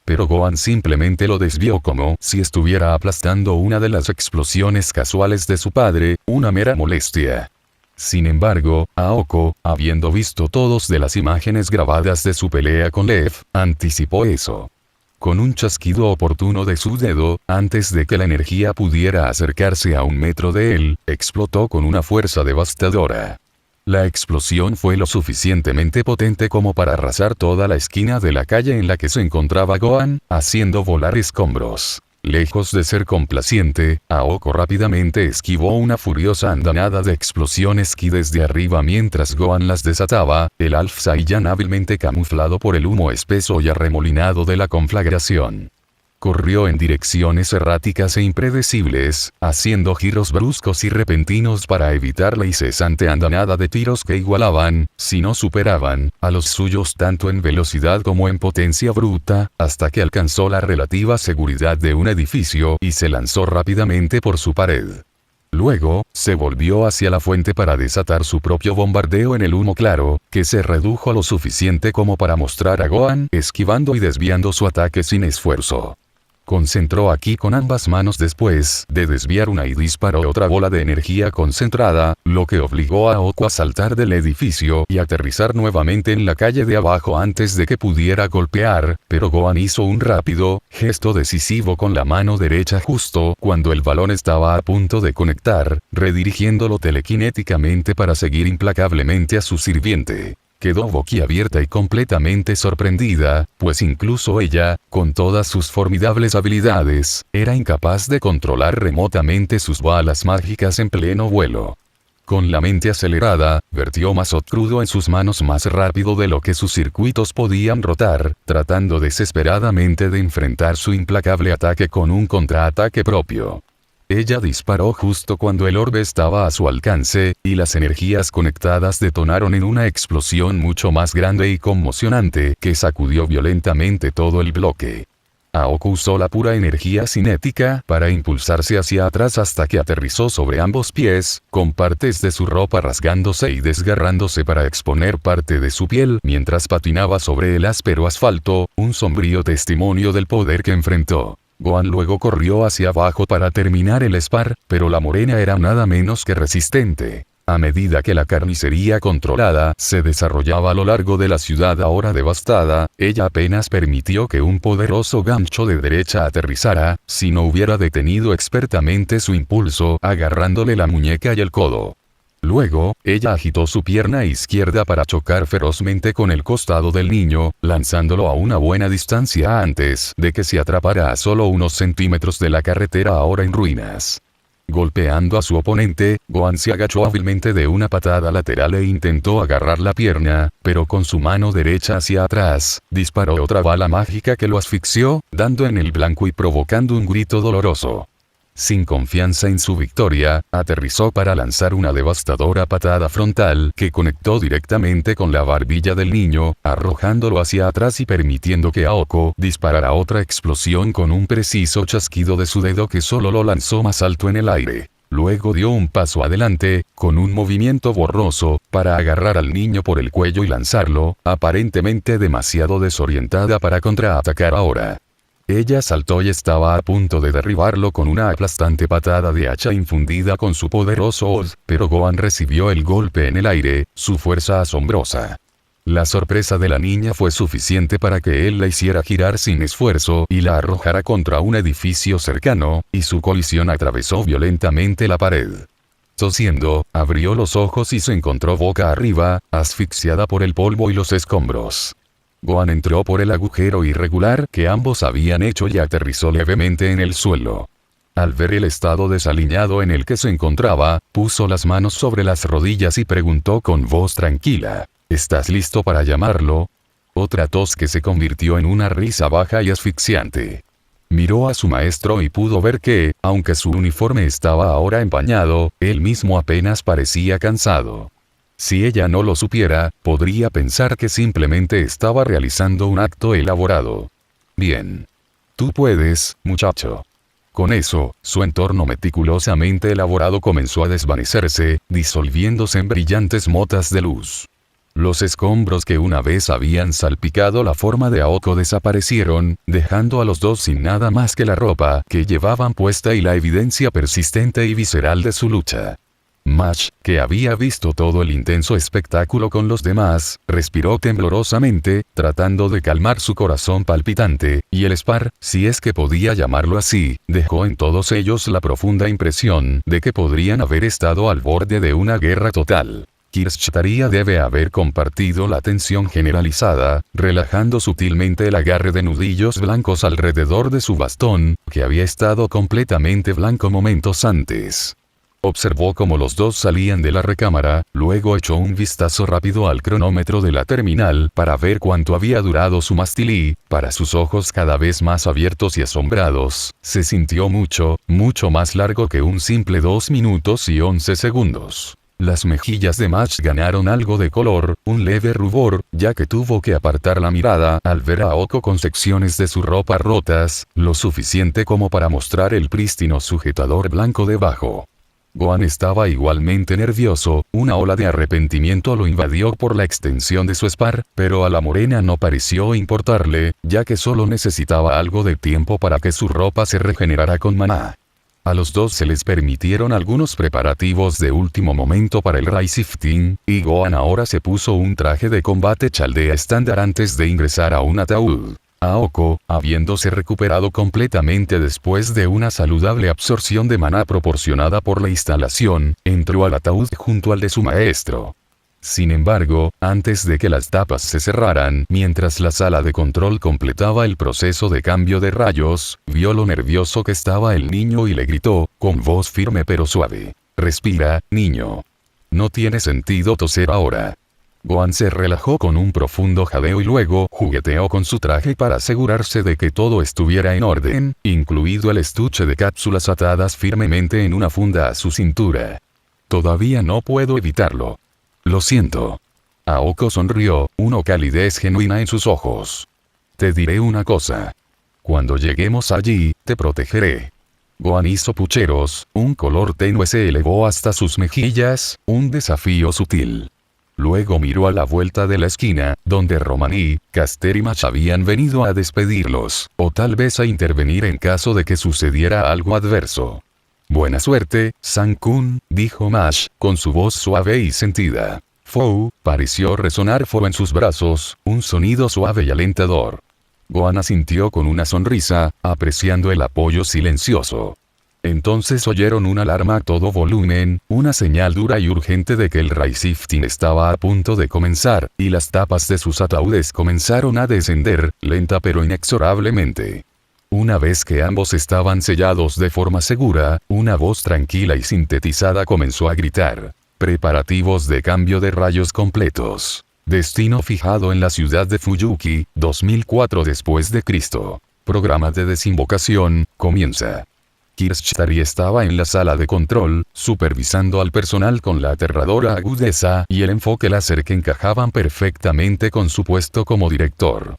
Pero Gohan simplemente lo desvió como si estuviera aplastando una de las explosiones casuales de su padre, una mera molestia. Sin embargo, Aoko, habiendo visto todas de las imágenes grabadas de su pelea con Lev, anticipó eso. Con un chasquido oportuno de su dedo, antes de que la energía pudiera acercarse a 1 metro de él, explotó con una fuerza devastadora. La explosión fue lo suficientemente potente como para arrasar toda la esquina de la calle en la que se encontraba Gohan, haciendo volar escombros. Lejos de ser complaciente, Aoko rápidamente esquivó una furiosa andanada de explosiones ki desde arriba mientras Gohan las desataba, el Alf Saiyan hábilmente camuflado por el humo espeso y arremolinado de la conflagración. Corrió en direcciones erráticas e impredecibles, haciendo giros bruscos y repentinos para evitar la incesante andanada de tiros que igualaban, si no superaban, a los suyos tanto en velocidad como en potencia bruta, hasta que alcanzó la relativa seguridad de un edificio y se lanzó rápidamente por su pared. Luego, se volvió hacia la fuente para desatar su propio bombardeo en el humo claro, que se redujo lo suficiente como para mostrar a Gohan esquivando y desviando su ataque sin esfuerzo. Concentró aquí con ambas manos después de desviar una y disparó otra bola de energía concentrada, lo que obligó a Aoko a saltar del edificio y aterrizar nuevamente en la calle de abajo antes de que pudiera golpear, pero Gohan hizo un rápido gesto decisivo con la mano derecha justo cuando el balón estaba a punto de conectar, redirigiéndolo telequinéticamente para seguir implacablemente a su sirviente. Quedó boquiabierta y completamente sorprendida, pues incluso ella, con todas sus formidables habilidades, era incapaz de controlar remotamente sus balas mágicas en pleno vuelo. Con la mente acelerada, vertió mazot crudo en sus manos más rápido de lo que sus circuitos podían rotar, tratando desesperadamente de enfrentar su implacable ataque con un contraataque propio. Ella disparó justo cuando el orbe estaba a su alcance, y las energías conectadas detonaron en una explosión mucho más grande y conmocionante que sacudió violentamente todo el bloque. Aoko usó la pura energía cinética para impulsarse hacia atrás hasta que aterrizó sobre ambos pies, con partes de su ropa rasgándose y desgarrándose para exponer parte de su piel mientras patinaba sobre el áspero asfalto, un sombrío testimonio del poder que enfrentó. Gohan luego corrió hacia abajo para terminar el spar, pero la morena era nada menos que resistente. A medida que la carnicería controlada se desarrollaba a lo largo de la ciudad ahora devastada, ella apenas permitió que un poderoso gancho de derecha aterrizara, si no hubiera detenido expertamente su impulso agarrándole la muñeca y el codo. Luego, ella agitó su pierna izquierda para chocar ferozmente con el costado del niño, lanzándolo a una buena distancia antes de que se atrapara a solo unos centímetros de la carretera ahora en ruinas. Golpeando a su oponente, Gohan se agachó hábilmente de una patada lateral e intentó agarrar la pierna, pero con su mano derecha hacia atrás, disparó otra bala mágica que lo asfixió, dando en el blanco y provocando un grito doloroso. Sin confianza en su victoria, aterrizó para lanzar una devastadora patada frontal que conectó directamente con la barbilla del niño, arrojándolo hacia atrás y permitiendo que Aoko disparara otra explosión con un preciso chasquido de su dedo que solo lo lanzó más alto en el aire. Luego dio un paso adelante, con un movimiento borroso, para agarrar al niño por el cuello y lanzarlo, aparentemente demasiado desorientada para contraatacar ahora. Ella saltó y estaba a punto de derribarlo con una aplastante patada de hacha infundida con su poderoso Oz, pero Gohan recibió el golpe en el aire, su fuerza asombrosa. La sorpresa de la niña fue suficiente para que él la hiciera girar sin esfuerzo y la arrojara contra un edificio cercano, y su colisión atravesó violentamente la pared. Tosiendo, abrió los ojos y se encontró boca arriba, asfixiada por el polvo y los escombros. Gohan entró por el agujero irregular que ambos habían hecho y aterrizó levemente en el suelo. Al ver el estado desaliñado en el que se encontraba, puso las manos sobre las rodillas y preguntó con voz tranquila: ¿Estás listo para llamarlo? Otra tos que se convirtió en una risa baja y asfixiante. Miró a su maestro y pudo ver que, aunque su uniforme estaba ahora empañado, él mismo apenas parecía cansado. Si ella no lo supiera, podría pensar que simplemente estaba realizando un acto elaborado. Bien. Tú puedes, muchacho. Con eso, su entorno meticulosamente elaborado comenzó a desvanecerse, disolviéndose en brillantes motas de luz. Los escombros que una vez habían salpicado la forma de Aoko desaparecieron, dejando a los dos sin nada más que la ropa que llevaban puesta y la evidencia persistente y visceral de su lucha. Mash, que había visto todo el intenso espectáculo con los demás, respiró temblorosamente, tratando de calmar su corazón palpitante, y el Spar, si es que podía llamarlo así, dejó en todos ellos la profunda impresión de que podrían haber estado al borde de una guerra total. Kirschtaria debe haber compartido la tensión generalizada, relajando sutilmente el agarre de nudillos blancos alrededor de su bastón, que había estado completamente blanco momentos antes. Observó cómo los dos salían de la recámara, luego echó un vistazo rápido al cronómetro de la terminal para ver cuánto había durado su mastilí. Para sus ojos cada vez más abiertos y asombrados, se sintió mucho, mucho más largo que un simple 2 minutos y 11 segundos. Las mejillas de Mash ganaron algo de color, un leve rubor, ya que tuvo que apartar la mirada al ver a Aoko con secciones de su ropa rotas, lo suficiente como para mostrar el prístino sujetador blanco debajo. Gohan estaba igualmente nervioso, una ola de arrepentimiento lo invadió por la extensión de su Spar, pero a la morena no pareció importarle, ya que solo necesitaba algo de tiempo para que su ropa se regenerara con maná. A los dos se les permitieron algunos preparativos de último momento para el Raizifting, y Gohan ahora se puso un traje de combate chaldea estándar antes de ingresar a un ataúd. Aoko, habiéndose recuperado completamente después de una saludable absorción de maná proporcionada por la instalación, entró al ataúd junto al de su maestro. Sin embargo, antes de que las tapas se cerraran, mientras la sala de control completaba el proceso de cambio de rayos, vio lo nervioso que estaba el niño y le gritó, con voz firme pero suave: «Respira, niño. No tiene sentido toser ahora». Gohan se relajó con un profundo jadeo y luego jugueteó con su traje para asegurarse de que todo estuviera en orden, incluido el estuche de cápsulas atadas firmemente en una funda a su cintura. «Todavía no puedo evitarlo. Lo siento». Aoko sonrió, una calidez genuina en sus ojos. «Te diré una cosa. Cuando lleguemos allí, te protegeré». Gohan hizo pucheros, un color tenue se elevó hasta sus mejillas, un desafío sutil. Luego miró a la vuelta de la esquina, donde Romaní, Caster y Mash habían venido a despedirlos, o tal vez a intervenir en caso de que sucediera algo adverso. «Buena suerte, San-kun», dijo Mash, con su voz suave y sentida. «Fou», pareció resonar Fou en sus brazos, un sonido suave y alentador. Gohan asintió con una sonrisa, apreciando el apoyo silencioso. Entonces oyeron una alarma a todo volumen, una señal dura y urgente de que el Raizifting estaba a punto de comenzar, y las tapas de sus ataúdes comenzaron a descender, lenta pero inexorablemente. Una vez que ambos estaban sellados de forma segura, una voz tranquila y sintetizada comenzó a gritar: «Preparativos de cambio de rayos completos. Destino fijado en la ciudad de Fuyuki, 2004 después de Cristo. Programa de desinvocación, comienza». Kirschtaria estaba en la sala de control, supervisando al personal con la aterradora agudeza y el enfoque láser que encajaban perfectamente con su puesto como director.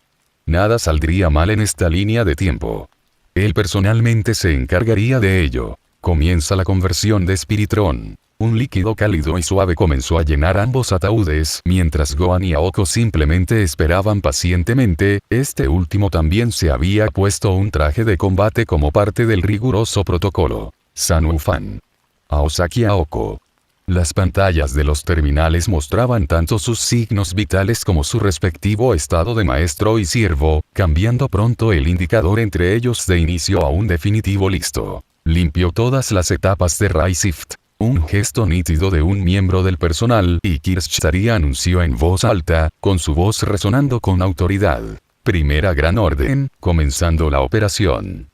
Nada saldría mal en esta línea de tiempo. Él personalmente se encargaría de ello. Comienza la conversión de Spiritron. Un líquido cálido y suave comenzó a llenar ambos ataúdes, mientras Gohan y Aoko simplemente esperaban pacientemente. Este último también se había puesto un traje de combate como parte del riguroso protocolo. San-Ufan. Aosaki Aoko. Las pantallas de los terminales mostraban tanto sus signos vitales como su respectivo estado de maestro y siervo, cambiando pronto el indicador entre ellos de inicio a un definitivo listo. Limpió todas las etapas de Raizift. Un gesto nítido de un miembro del personal, y Kirschtaria anunció en voz alta, con su voz resonando con autoridad: «Primera gran orden, comenzando la operación».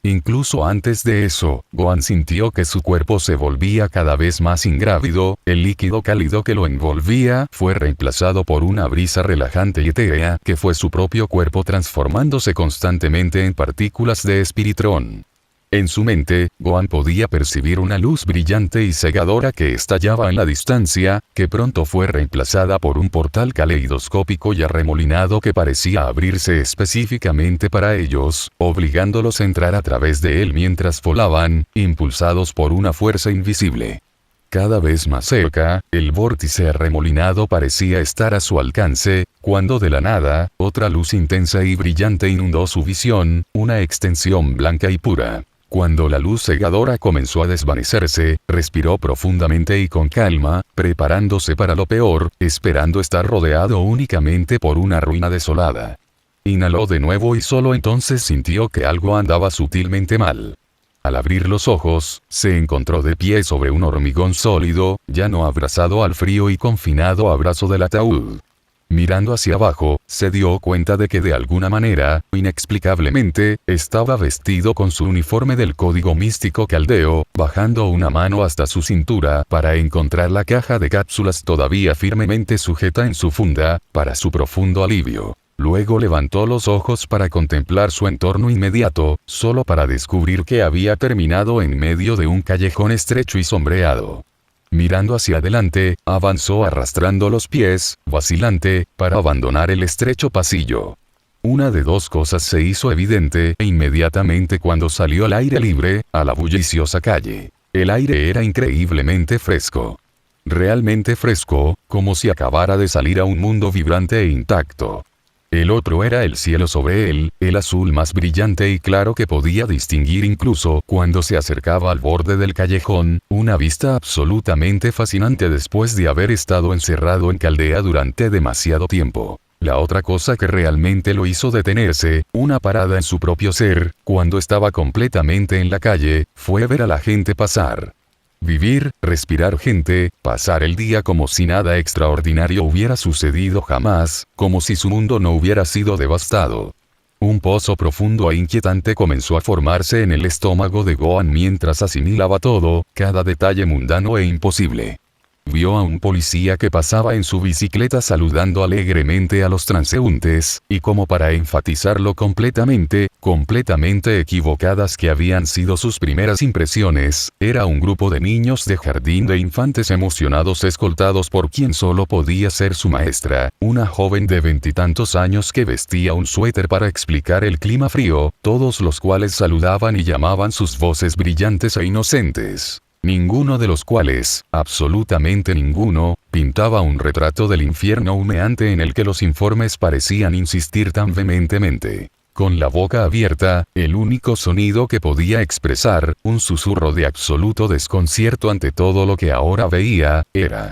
Incluso antes de eso, Gohan sintió que su cuerpo se volvía cada vez más ingrávido, el líquido cálido que lo envolvía fue reemplazado por una brisa relajante y etérea que fue su propio cuerpo transformándose constantemente en partículas de espiritrón. En su mente, Gohan podía percibir una luz brillante y cegadora que estallaba en la distancia, que pronto fue reemplazada por un portal caleidoscópico y arremolinado que parecía abrirse específicamente para ellos, obligándolos a entrar a través de él mientras volaban, impulsados por una fuerza invisible. Cada vez más cerca, el vórtice arremolinado parecía estar a su alcance, cuando de la nada, otra luz intensa y brillante inundó su visión, una extensión blanca y pura. Cuando la luz cegadora comenzó a desvanecerse, respiró profundamente y con calma, preparándose para lo peor, esperando estar rodeado únicamente por una ruina desolada. Inhaló de nuevo y solo entonces sintió que algo andaba sutilmente mal. Al abrir los ojos, se encontró de pie sobre un hormigón sólido, ya no abrazado al frío y confinado abrazo del ataúd. Mirando hacia abajo, se dio cuenta de que de alguna manera, inexplicablemente, estaba vestido con su uniforme del código místico caldeo, bajando una mano hasta su cintura para encontrar la caja de cápsulas todavía firmemente sujeta en su funda, para su profundo alivio. Luego levantó los ojos para contemplar su entorno inmediato, solo para descubrir que había terminado en medio de un callejón estrecho y sombreado. Mirando hacia adelante, avanzó arrastrando los pies, vacilante, para abandonar el estrecho pasillo. Una de dos cosas se hizo evidente inmediatamente cuando salió al aire libre, a la bulliciosa calle. El aire era increíblemente fresco. Realmente fresco, como si acabara de salir a un mundo vibrante e intacto. El otro era el cielo sobre él, el azul más brillante y claro que podía distinguir incluso cuando se acercaba al borde del callejón, una vista absolutamente fascinante después de haber estado encerrado en Caldea durante demasiado tiempo. La otra cosa que realmente lo hizo detenerse, una parada en su propio ser, cuando estaba completamente en la calle, fue ver a la gente pasar. Vivir, respirar gente, pasar el día como si nada extraordinario hubiera sucedido jamás, como si su mundo no hubiera sido devastado. Un pozo profundo e inquietante comenzó a formarse en el estómago de Gohan mientras asimilaba todo, cada detalle mundano e imposible. Vio a un policía que pasaba en su bicicleta saludando alegremente a los transeúntes, y como para enfatizarlo completamente equivocadas que habían sido sus primeras impresiones, era un grupo de niños de jardín de infantes emocionados escoltados por quien solo podía ser su maestra, una joven de 20 y tantos años que vestía un suéter para explicar el clima frío, todos los cuales saludaban y llamaban sus voces brillantes e inocentes. Ninguno de los cuales, absolutamente ninguno, pintaba un retrato del infierno humeante en el que los informes parecían insistir tan vehementemente. Con la boca abierta, el único sonido que podía expresar, un susurro de absoluto desconcierto ante todo lo que ahora veía, era